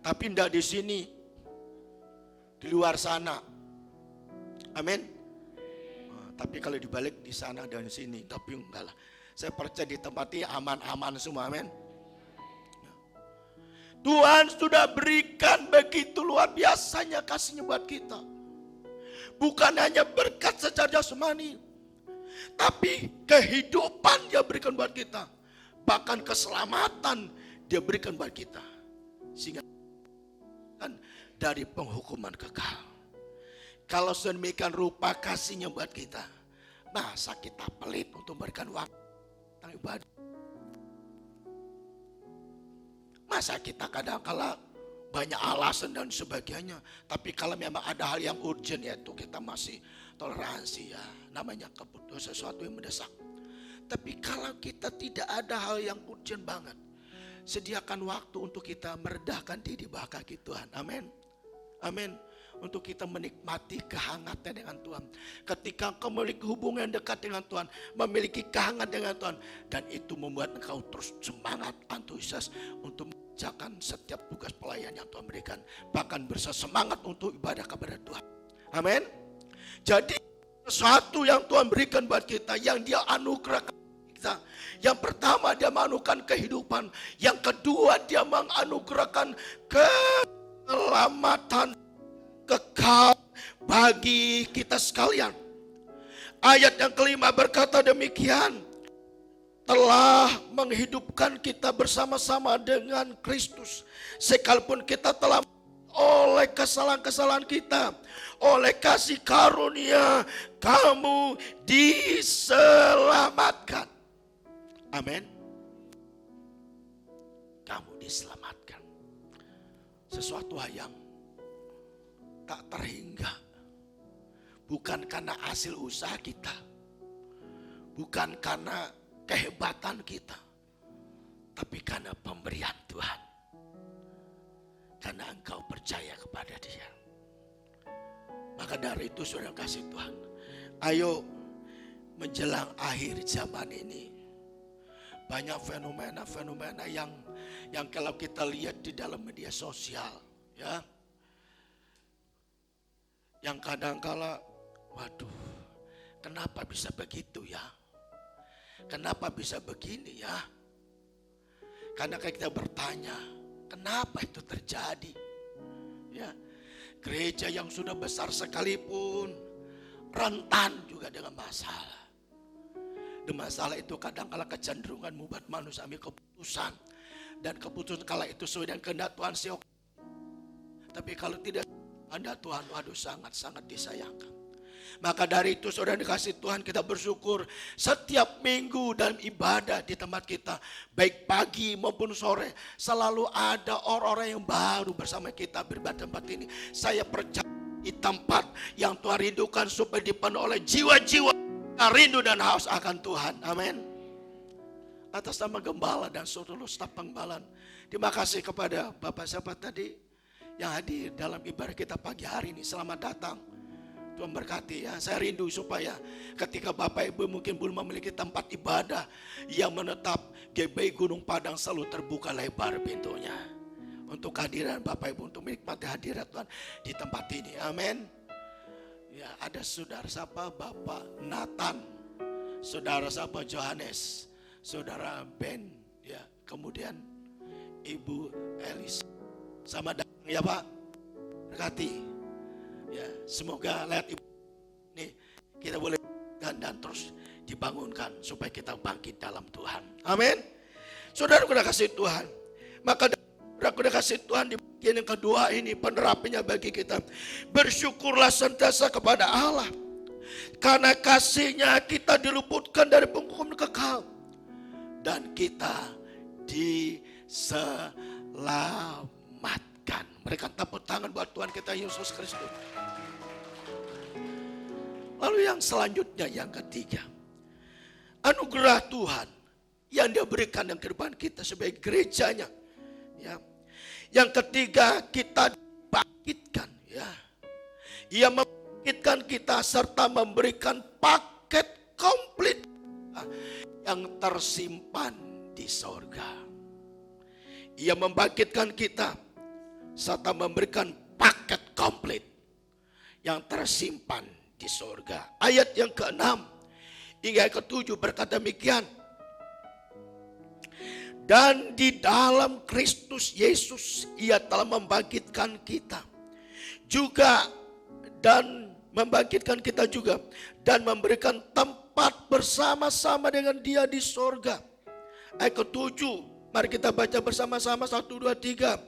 Tapi tidak di sini, di luar sana. Amin. Tapi kalau dibalik di sana dan sini, tapi enggak lah. Saya percaya di tempat ini aman-aman semua, amin. Tuhan sudah berikan begitu luar biasanya kasihnya buat kita. Bukan hanya berkat secara jasmani, tapi kehidupan dia berikan buat kita. Bahkan keselamatan dia berikan buat kita. Sehingga dari penghukuman kekal. Kalau sedemikian rupa kasihnya buat kita, masa kita pelit untuk memberikan waktu tentang ibadah? Masa kita kadang-kala banyak alasan dan sebagainya. Tapi kalau memang ada hal yang urgent, yaitu kita masih toleransi ya. Namanya kebutuhan sesuatu yang mendesak. Tapi kalau kita tidak ada hal yang urgent banget, sediakan waktu untuk kita meredahkan diri bawah kaki Tuhan. Amin. Amin. Untuk kita menikmati kehangatan dengan Tuhan. Ketika engkau memiliki hubungan dekat dengan Tuhan, memiliki kehangatan dengan Tuhan, dan itu membuat engkau terus semangat, antusias untuk mengerjakan setiap tugas pelayan yang Tuhan berikan. Bahkan bersemangat untuk ibadah kepada Tuhan. Amin. Jadi sesuatu yang Tuhan berikan buat kita, yang Dia anugerahkan kita. Yang pertama, Dia menganugerahkan kehidupan. Yang kedua, Dia menganugerahkan keselamatan kekal bagi kita sekalian. Ayat yang kelima berkata demikian, telah menghidupkan kita bersama-sama dengan Kristus, sekalipun kita telah oleh kesalahan-kesalahan kita, oleh kasih karunia kamu diselamatkan. Amin. Kamu diselamatkan. Sesuatu yang tak terhingga. Bukan karena hasil usaha kita. Bukan karena kehebatan kita. Tapi karena pemberian Tuhan. Karena engkau percaya kepada Dia. Maka dari itu saudara kasih Tuhan, ayo menjelang akhir zaman ini, banyak fenomena-fenomena yang kalau kita lihat di dalam media sosial, ya, yang kadang-kala, waduh, kenapa bisa begitu ya? Kenapa bisa begini ya? Karena kita bertanya, kenapa itu terjadi? Ya, gereja yang sudah besar sekalipun rentan juga dengan masalah. Dan masalah itu kadang-kala kecenderungan membuat manusia ambil keputusan. Dan keputusan kala itu sesuai dengan kehendak Tuhan. Tapi kalau tidak kehendak Tuhan, waduh sangat-sangat disayangkan. Maka dari itu saudara dikasih Tuhan, kita bersyukur setiap minggu dalam ibadah di tempat kita, baik pagi maupun sore, selalu ada orang-orang yang baru bersama kita beribadah tempat ini. Saya percaya di tempat yang Tuhan rindukan supaya dipenuhi oleh jiwa-jiwa yang rindu dan haus akan Tuhan. Amin. Atas nama gembala dan seluruh staf penggembalaan, terima kasih kepada Bapak siapa tadi yang hadir dalam ibadah kita pagi hari ini. Selamat datang. Tuhan berkati ya. Saya rindu supaya ketika Bapak Ibu mungkin belum memiliki tempat ibadah yang menetap, GBI Gunung Padang selalu terbuka lebar pintunya untuk kehadiran Bapak Ibu, untuk menikmati hadirat Tuhan di tempat ini. Amin. Ya, ada saudara siapa Bapak Nathan, saudara siapa Johannes, saudara Ben, ya, kemudian Ibu Elis. Sama datang ya Pak. Berkati. Ya, semoga lihat ibu ini kita boleh dan terus dibangunkan supaya kita bangkit dalam Tuhan. Amin. Saudara udah kasih Tuhan. Maka udah kasih Tuhan di bagian yang kedua ini penerapannya bagi kita. Bersyukurlah senantiasa kepada Allah. Karena kasihnya kita diluputkan dari penghukuman kekal. Dan kita diselamatkan. Mereka tepuk tangan buat Tuhan kita Yesus Kristus. Lalu yang selanjutnya, yang ketiga, anugerah Tuhan yang Dia berikan dalam kehidupan kita sebagai gerejanya. Ya. Yang ketiga, kita dibangkitkan. Ya. Ia membangkitkan kita serta memberikan paket komplit yang tersimpan di sorga. Ia membangkitkan kita serta memberikan paket komplit yang tersimpan di sorga. Ayat yang ke-6 hingga yang ke-7 berkata demikian. Dan di dalam Kristus Yesus Ia telah membangkitkan kita juga, dan membangkitkan kita juga, dan memberikan tempat bersama-sama dengan Dia di sorga. Ayat ke-7 Mari kita baca bersama-sama 1, 2, 3.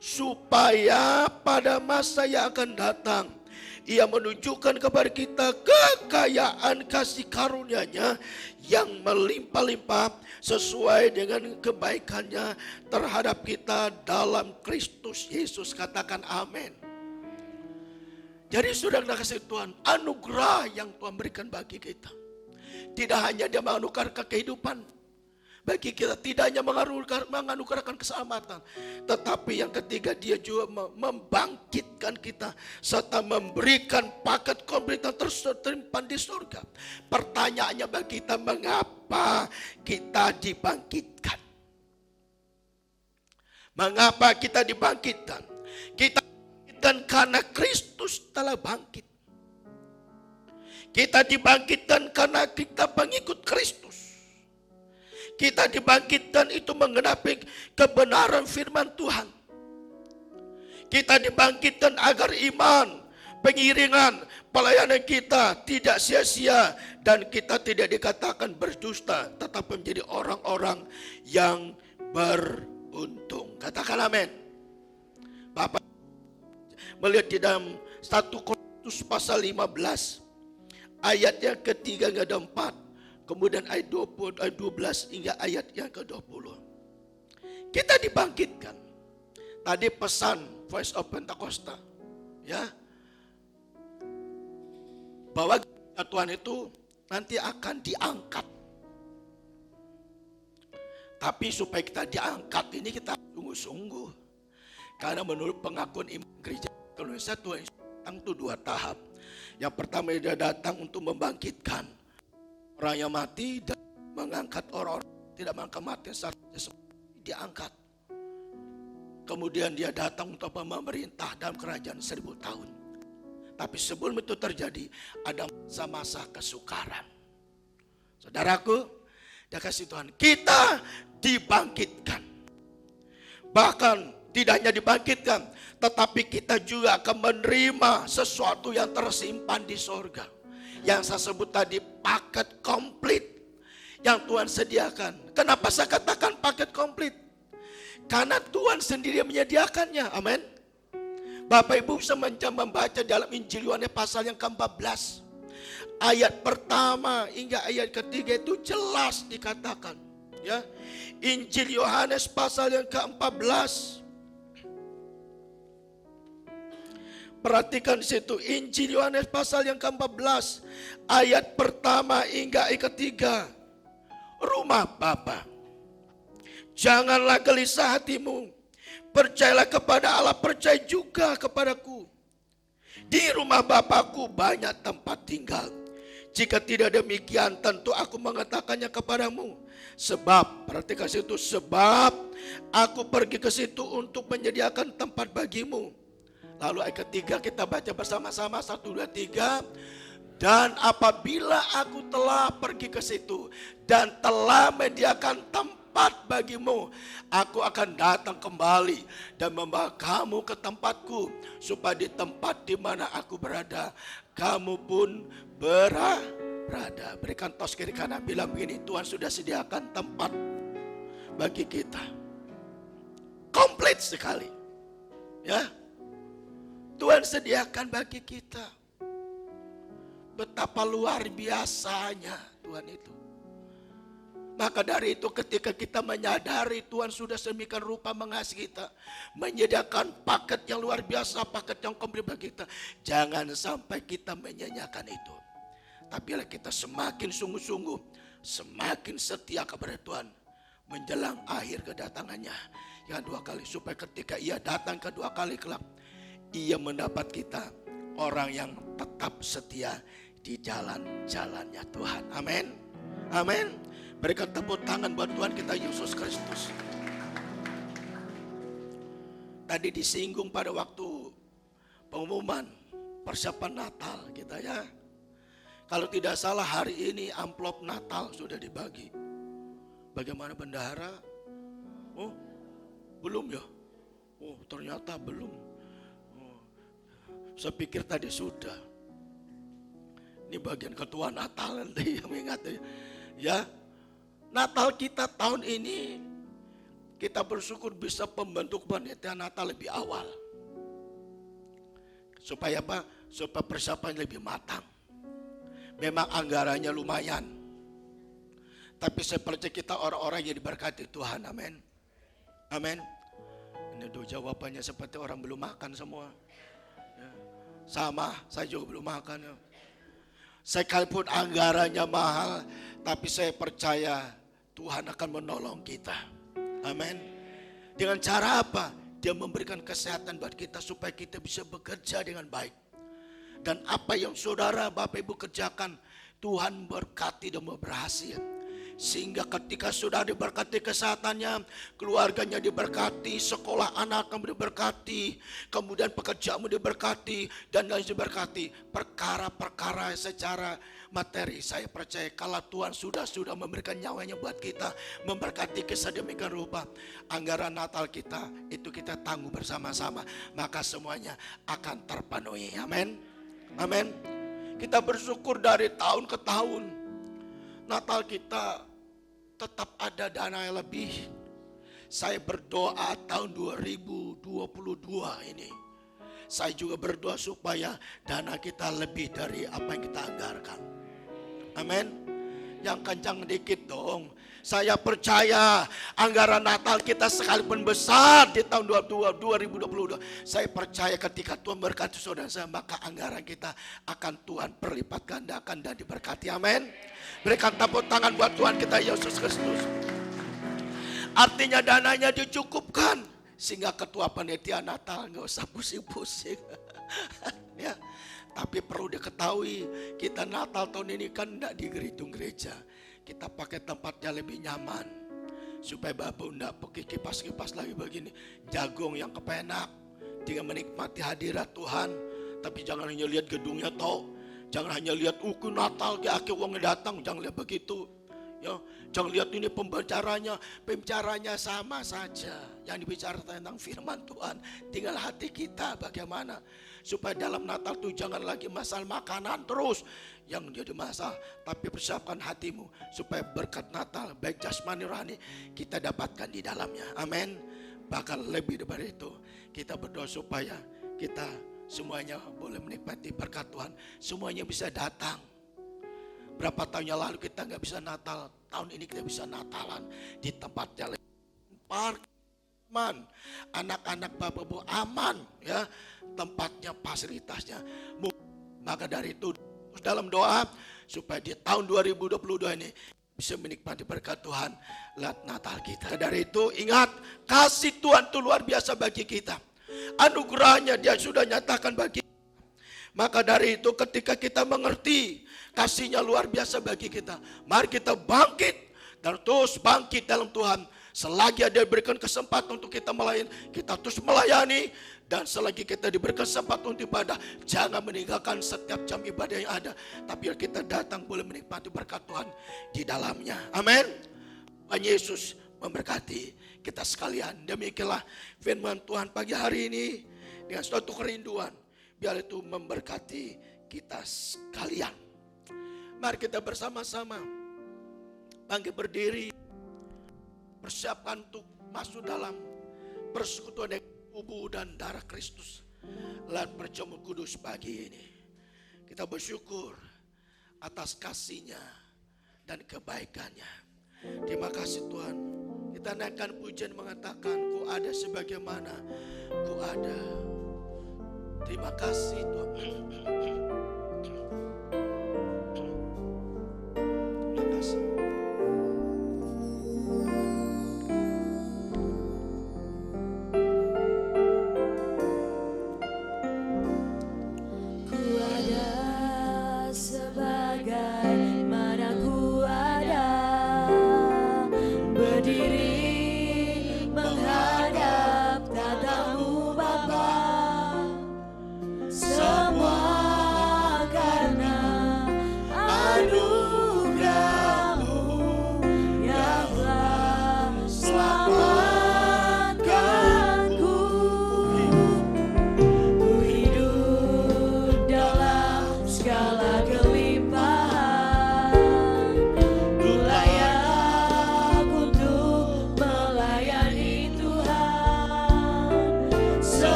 Supaya pada masa yang akan datang Ia menunjukkan kepada kita kekayaan kasih karunia-Nya yang melimpah-limpah sesuai dengan kebaikannya terhadap kita dalam Kristus Yesus. Katakan amin. Jadi saudara kasih Tuhan, anugerah yang Tuhan berikan bagi kita. Tidak hanya Dia menganugerahkan kehidupan bagi kita, tidak hanya menganugerahkan keselamatan, tetapi yang ketiga Dia juga membangkitkan kita serta memberikan paket komplit yang tersimpan di surga. Pertanyaannya bagi kita, mengapa kita dibangkitkan? Mengapa kita dibangkitkan? Kita dibangkitkan karena Kristus telah bangkit. Kita dibangkitkan karena kita pengikut Kristus. Kita dibangkitkan itu menggenapi kebenaran firman Tuhan. Kita dibangkitkan agar iman, pengiringan, pelayanan kita tidak sia-sia dan kita tidak dikatakan berdusta, tetapi menjadi orang-orang yang beruntung. Katakan amin. Bapak melihat di dalam 1 Korintus pasal 15 ayat yang ketiga hingga 4. Kemudian ayat 20, ayat 12 hingga ayat yang ke-20. Kita dibangkitkan. Tadi pesan Voice of Pentecost, ya, bahwa Tuhan itu nanti akan diangkat. Tapi supaya kita diangkat ini kita sungguh-sungguh. Karena menurut pengakuan iman gereja Indonesia, Tuhan datang itu 2 tahap. Yang pertama Dia datang untuk membangkitkan orang yang mati dan mengangkat orang-orang tidak mengangkat mati saat diangkat. Kemudian Dia datang untuk memerintah dalam kerajaan 1000 tahun. Tapi sebelum itu terjadi ada masa-masa kesukaran. Saudaraku, Dia kasih Tuhan, kita dibangkitkan. Bahkan tidak hanya dibangkitkan, tetapi kita juga akan menerima sesuatu yang tersimpan di sorga. Yang saya sebut tadi paket komplit yang Tuhan sediakan. Kenapa saya katakan paket komplit? Karena Tuhan sendiri menyediakannya. Amin. Bapak Ibu bisa membaca dalam Injil Yohanes pasal yang ke-14. Ayat pertama hingga ayat ketiga itu jelas dikatakan. Ya, Injil Yohanes pasal yang ke-14. Perhatikan di situ, Injil Yohanes pasal yang ke-14 ayat pertama hingga ayat ketiga. Rumah Bapa, janganlah gelisah hatimu. Percayalah kepada Allah, percaya juga kepadaku. Di rumah Bapakku banyak tempat tinggal. Jika tidak demikian, tentu aku mengatakannya kepadamu. Sebab, perhatikan situ, sebab aku pergi ke situ untuk menyediakan tempat bagimu. Lalu ayat ketiga kita baca bersama-sama 1, 2, 3. Dan apabila aku telah pergi ke situ dan telah menyediakan tempat bagimu, aku akan datang kembali dan membawa kamu ke tempatku, supaya di tempat di mana aku berada, kamu pun berada. Berikan tos kiri kanan, bilang begini, Tuhan sudah sediakan tempat bagi kita. Komplit sekali. Ya. Tuhan sediakan bagi kita. Betapa luar biasanya Tuhan itu. Maka dari itu ketika kita menyadari Tuhan sudah sedemikian rupa mengasihi kita, menyediakan paket yang luar biasa, paket yang komplit bagi kita, jangan sampai kita menyanyiakan itu. Tapi kita semakin sungguh-sungguh, semakin setia kepada Tuhan menjelang akhir kedatangannya yang 2 kali, supaya ketika Ia datang kedua kali kelak, Ia mendapat kita orang yang tetap setia di jalan-jalannya Tuhan. Amin. Amin. Berikan tepuk tangan buat Tuhan kita Yesus Kristus. Tadi disinggung pada waktu pengumuman persiapan Natal kita, ya. Kalau tidak salah hari ini amplop Natal sudah dibagi. Bagaimana bendahara? Oh, belum ya? Oh, ternyata belum. Saya pikir tadi sudah. Ini bagian ketua Natal nanti yang ingat ya. Natal kita tahun ini kita bersyukur bisa pembentuk panitia Natal lebih awal. Supaya apa? Supaya persiapan lebih matang. Memang anggarannya lumayan. Tapi saya percaya kita orang-orang yang diberkati Tuhan. Amin. Amin. Ini tuh jawabannya seperti orang belum makan semua. Ya. Sama, saya juga belum makan. Ya. Sekalipun anggarannya mahal, tapi saya percaya Tuhan akan menolong kita. Amin. Dengan cara apa? Dia memberikan kesehatan buat kita supaya kita bisa bekerja dengan baik. Dan apa yang saudara Bapak Ibu kerjakan, Tuhan berkati dan berhasil. Sehingga ketika sudah diberkati kesehatannya, keluarganya diberkati, sekolah anak kamu diberkati, kemudian pekerjaanmu diberkati, dan lain diberkati. Perkara-perkara secara materi, saya percaya kalau Tuhan sudah memberikan nyawanya buat kita, memberkati kesedemikian rupa, anggaran Natal kita, itu kita tangguh bersama-sama, maka semuanya akan terpenuhi. Amin. Amin. Kita bersyukur dari tahun ke tahun, Natal kita tetap ada dana yang lebih. Saya berdoa tahun 2022 ini, saya juga berdoa supaya dana kita lebih dari apa yang kita anggarkan. Amin. Yang kencang dikit dong. Saya percaya anggaran Natal kita sekalipun besar di tahun 2022, saya percaya ketika Tuhan berkati saudara saya, maka anggaran kita akan Tuhan perlipat gandakan dan diberkati. Amin. Berikan tepuk tangan buat Tuhan kita Yesus Kristus. Artinya dananya dicukupkan sehingga ketua panitia Natal nggak usah pusing-pusing. Ya. Tapi perlu diketahui, kita Natal tahun ini kan tidak di gedung gereja. Kita pakai tempatnya lebih nyaman. Supaya Bapak tidak pakai kipas-kipas lagi begini. Jagung yang kepenak. Tinggal menikmati hadirat Tuhan. Tapi jangan hanya lihat gedungnya toh. Jangan hanya lihat uku Natal ke akhir uangnya datang. Jangan lihat begitu. Ya, jangan lihat ini pembicaranya sama saja. Yang dibicara tentang firman Tuhan. Tinggal hati kita bagaimana. Supaya dalam Natal itu jangan lagi masalah makanan terus yang jadi masalah, tapi persiapkan hatimu supaya berkat Natal baik jasmani rohani kita dapatkan di dalamnya. Amin. Bahkan lebih dari itu, kita berdoa supaya kita semuanya boleh menikmati berkat Tuhan, semuanya bisa datang. Berapa tahun yang lalu kita nggak bisa Natal, tahun ini kita bisa Natalan di tempatnya park. Aman, anak-anak Bapak Ibu aman ya, tempatnya, fasilitasnya. Maka dari itu dalam doa supaya di tahun 2022 ini bisa menikmati berkat Tuhan lewat Natal kita. Dari itu ingat, kasih Tuhan itu luar biasa bagi kita. Anugerahnya dia sudah nyatakan bagi kita. Maka dari itu ketika kita mengerti kasihnya luar biasa bagi kita, mari kita bangkit dan terus bangkit dalam Tuhan. Selagi ada diberikan kesempatan untuk kita melayani, kita terus melayani. Dan selagi kita diberi kesempatan untuk ibadah, jangan meninggalkan setiap jam ibadah yang ada. Tapi kita datang boleh menikmati berkat Tuhan di dalamnya. Amin. Tuhan Yesus memberkati kita sekalian. Demikianlah firman Tuhan pagi hari ini. Dengan suatu kerinduan, biar itu memberkati kita sekalian. Mari kita bersama-sama bangkit berdiri. Persiapkan untuk masuk dalam persekutuan dengan tubuh dan darah Kristus lewat perjamuan kudus pagi ini. Kita bersyukur atas kasih-Nya dan kebaikan-Nya. Terima kasih Tuhan. Kita naikkan pujian mengatakan, Ku ada sebagaimana Ku ada. Terima kasih Tuhan. Terima kasih.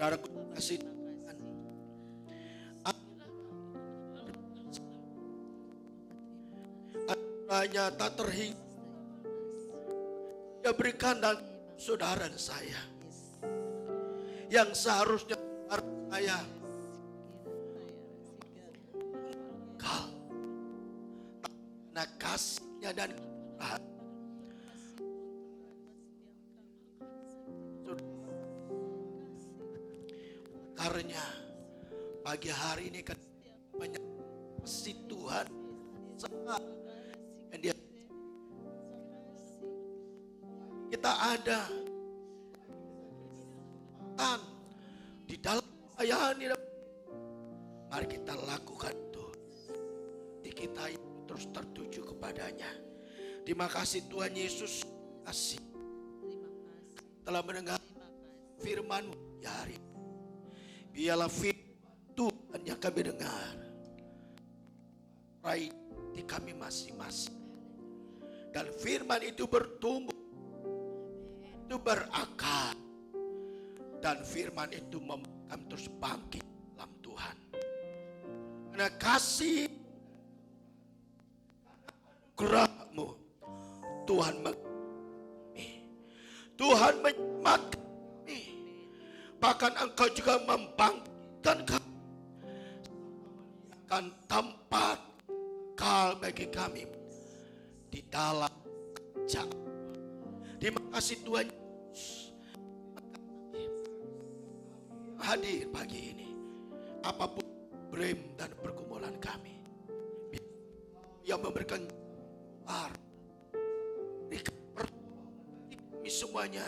Saudaraku kasih Tuhan. Hanya tak terhingga Dia berikan dan saudara saya yang seharusnya saya kal karena kasihnya dan karena pagi hari ini kan banyak kasih Tuhan yang dia kita ada di dalam ayat ini. Mari kita lakukan itu. Di kita terus tertuju kepadanya. Terima kasih Tuhan Yesus kasih telah mendengar firman hari. Biarlah firman Tuhan yang kami dengar raih di kami masing-masing. Dan firman itu bertumbuh, itu berakar. Dan firman itu membuat kami terus bangkit dalam Tuhan. Karena kasih gerakmu Tuhan Tuhan menyelamatkan kami. Bahkan Engkau juga membangkitkan kami. Akan tempat kal bagi kami di dalam kerajaan. Terima kasih Tuhan Yesus hadir pagi ini. Apapun problem dan pergumulan kami, yang memberikan kami semuanya,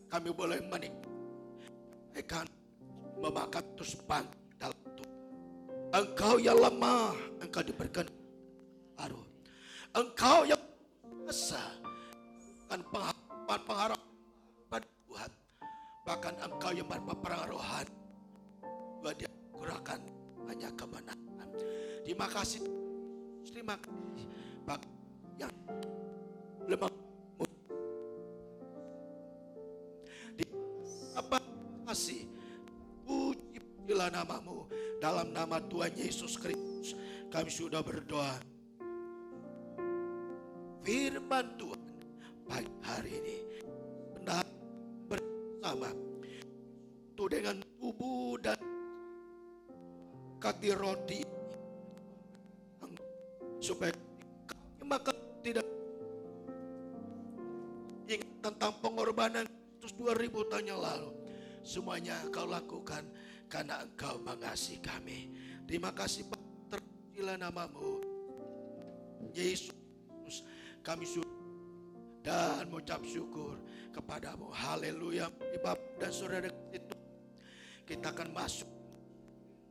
kami boleh menikmati memakan terus bangkit dalam Tuhan. Engkau yang lemah, Engkau diberikan baru. Engkau yang kuasa dan pengharapan pada Tuhan. Bahkan Engkau yang berperang rohani, bahwa dia kurangkan hanya kebenaran. Terima kasih. Terima kasih. Bahkan yang lemah apa kasih. Pujilah namamu. Dalam nama Tuhan Yesus Kristus kami sudah berdoa. Firman Tuhan pagi hari ini benar bersama itu dengan tubuh dan kati roti supaya kami makan tidak ingat tentang pengorbanan Kristus 2000 tahun yang lalu. Semuanya Kau lakukan karena Engkau mengasihi kami. Terima kasih Pak, terpujilah namamu Yesus. Kami sudah dan mengucap syukur kepadamu. Haleluya. Bapak dan saudara itu kita akan masuk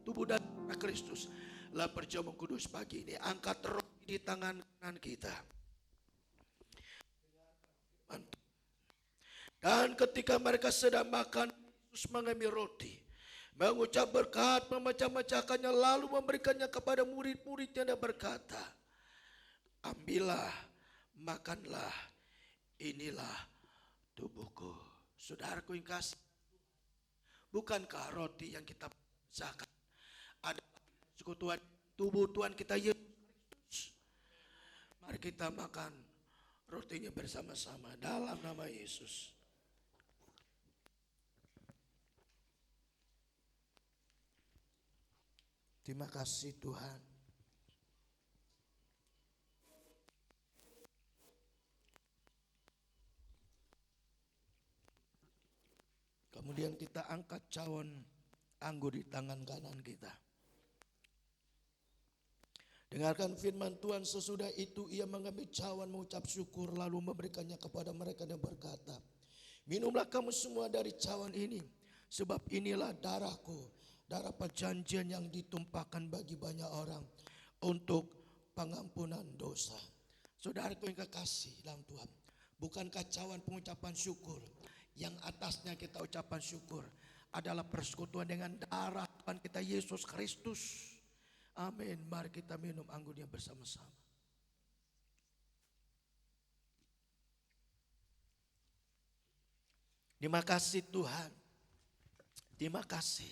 tubuh dan darah Kristus. Lah perjamuan kudus pagi ini. Angkat roti di tangan kanan kita. Dan ketika mereka sedang makan, Yesus mengambil roti, mengucap berkat, memecah-mecahkannya, lalu memberikannya kepada murid-muridnya dan berkata, ambillah, makanlah, inilah tubuhku. Saudaraku yang kasih, bukankah roti yang kita pecahkan adalah sekutuan tubuh Tuhan kita Yesus? Mari kita makan rotinya bersama-sama dalam nama Yesus. Terima kasih Tuhan. Kemudian kita angkat cawan anggur di tangan kanan kita. Dengarkan firman Tuhan. Sesudah itu ia mengambil cawan, mengucap syukur, lalu memberikannya kepada mereka dan berkata, minumlah kamu semua dari cawan ini, sebab inilah darahku, darah perjanjian yang ditumpahkan bagi banyak orang untuk pengampunan dosa. Saudaraku yang kekasih dalam Tuhan, bukankah cawan pengucapan syukur yang atasnya kita ucapan syukur adalah persekutuan dengan darah Tuhan kita Yesus Kristus. Amin. Mari kita minum anggurnya bersama-sama. Terima kasih Tuhan. Terima kasih.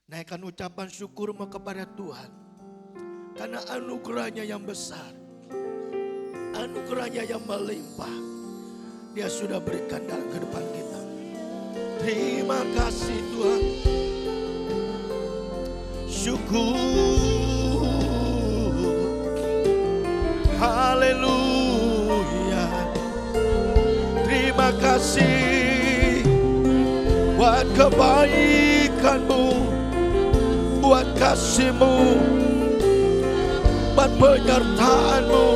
Naikkan ucapan syukurmu kepada Tuhan. Karena anugerahnya yang besar. Anugerahnya yang melimpah. Dia sudah berikan dalam kehidupan kita. Terima kasih Tuhan. Syukur. Haleluya. Terima kasih buat kebaikanmu, buat kasihmu, buat penyertaanmu,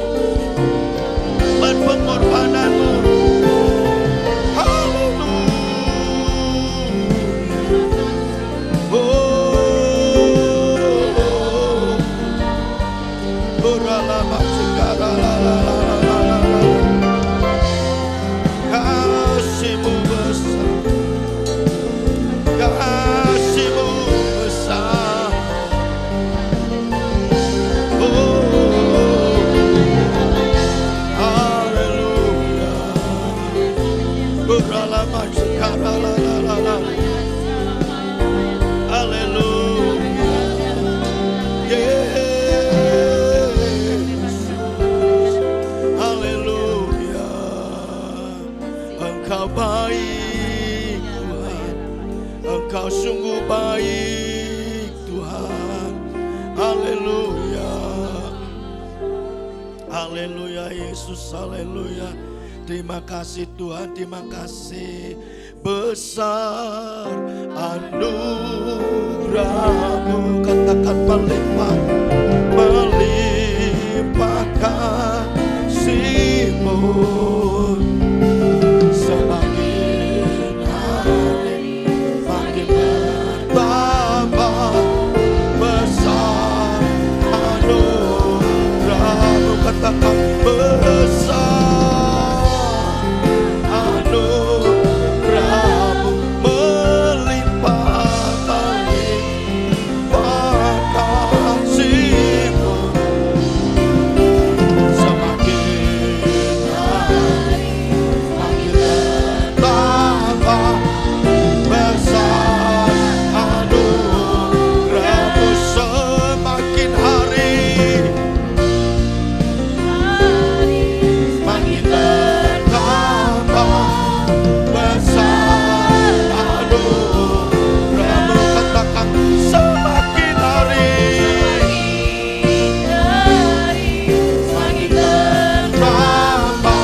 buat pengorbananmu. Haleluya. Kasihmu besar, kasihmu besar. Haleluya. Beralaman sekarang. Haleluya. Yesus. Haleluya. Engkau baik Tuhan. Engkau sungguh baik Tuhan. Haleluya. Haleluya Yesus. Haleluya. Terima kasih Tuhan. Terima kasih. Besar anugerahmu, katakan melimpah, melimpah kasihmu. Semakin hari makin bertambah besar anugerahmu, katakan besar anugerahmu, melimpah kasihmu. Semakin hari makin bertambah besar anugerahmu. Semakin hari makin bertambah besar anugerahmu, katakan semakin hari semakin bertambah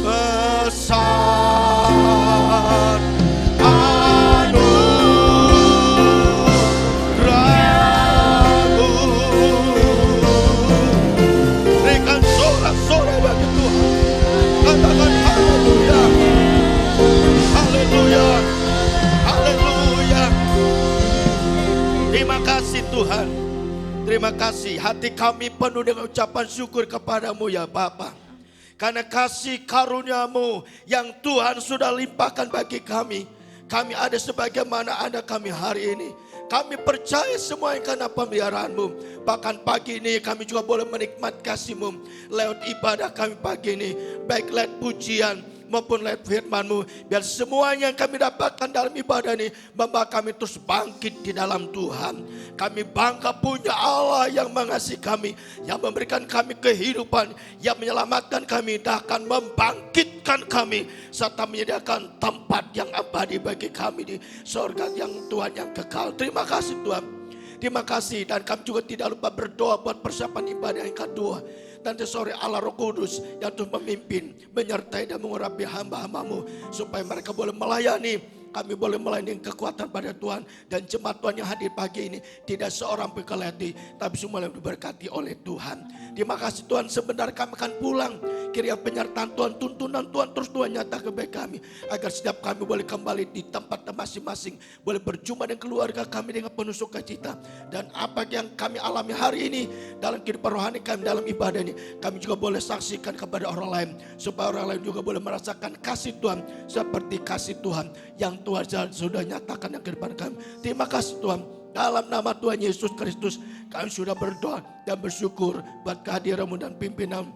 besar anugerahmu. Berikan sorak-sorai bagi Tuhan. Katakan haleluya. Haleluya. Haleluya. Terima kasih Tuhan. Terima kasih. Hati kami penuh dengan ucapan syukur kepadamu ya Bapa. Karena kasih karuniamu yang Tuhan sudah limpahkan bagi kami. Kami ada sebagaimana ada kami hari ini. Kami percaya semua yang karena pemeliharaanmu. Bahkan pagi ini kami juga boleh menikmati kasihmu lewat ibadah kami pagi ini. Baik lewat pujian maupun lewat firman-Mu. Biar semuanya yang kami dapatkan dalam ibadah ini membawa kami terus bangkit di dalam Tuhan. Kami bangga punya Allah yang mengasihi kami, yang memberikan kami kehidupan, yang menyelamatkan kami, dan akan membangkitkan kami, serta menyediakan tempat yang abadi bagi kami di surga yang Tuhan yang kekal. Terima kasih Tuhan. Terima kasih, dan kami juga tidak lupa berdoa buat persiapan ibadah yang kedua. Nanti sore Allah Roh Kudus yang terus memimpin, menyertai dan mengurapi hamba-hambamu supaya mereka boleh melayani. Kami boleh melayani kekuatan pada Tuhan, dan jemaat Tuhan yang hadir pagi ini tidak seorang pun kelewati, tapi semua yang diberkati oleh Tuhan. Terima kasih Tuhan, sebentar kami akan pulang. Kiranya penyertaan Tuhan, tuntunan Tuhan terus Tuhan nyata ke baik kami, agar setiap kami boleh kembali di tempat masing-masing, boleh berjumpa dengan keluarga kami dengan penuh sukacita. Dan apa yang kami alami hari ini dalam kehidupan rohani kami, dalam ibadah ini, kami juga boleh saksikan kepada orang lain, supaya orang lain juga boleh merasakan kasih Tuhan seperti kasih Tuhan yang Tuhan sudah nyatakan dalam kehidupan kami. Terima kasih Tuhan. Dalam nama Tuhan Yesus Kristus kami sudah berdoa dan bersyukur buat kehadiranmu dan pimpinan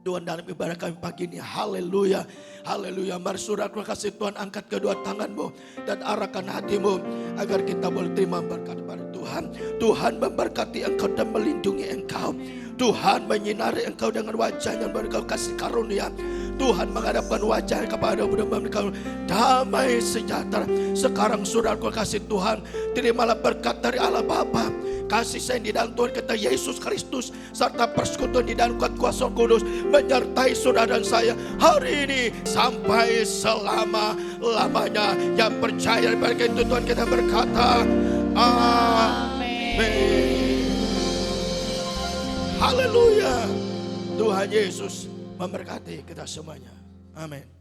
Tuhan dalam ibadah kami pagi ini. Haleluya. Haleluya. Mari saudara kasih Tuhan, angkat kedua tanganmu dan arahkan hatimu agar kita boleh terima berkat dari Tuhan. Tuhan memberkati engkau dan melindungi engkau. Tuhan menyinari engkau dengan wajah yang berkau kasih karunia. Tuhan menghadapkan wajah kepada memberikan damai sejahtera. Sekarang saudaraku kasih Tuhan, terimalah berkat dari Allah Bapa, kasih sayang di dalam Tuhan kita Yesus Kristus, serta persekutuan di dalam kuasa Kudus menyertai saudara dan saya hari ini sampai selama-lamanya. Yang percaya daripada itu Tuhan kita berkata amin. Haleluya. Tuhan Yesus memberkati kita semuanya. Amin.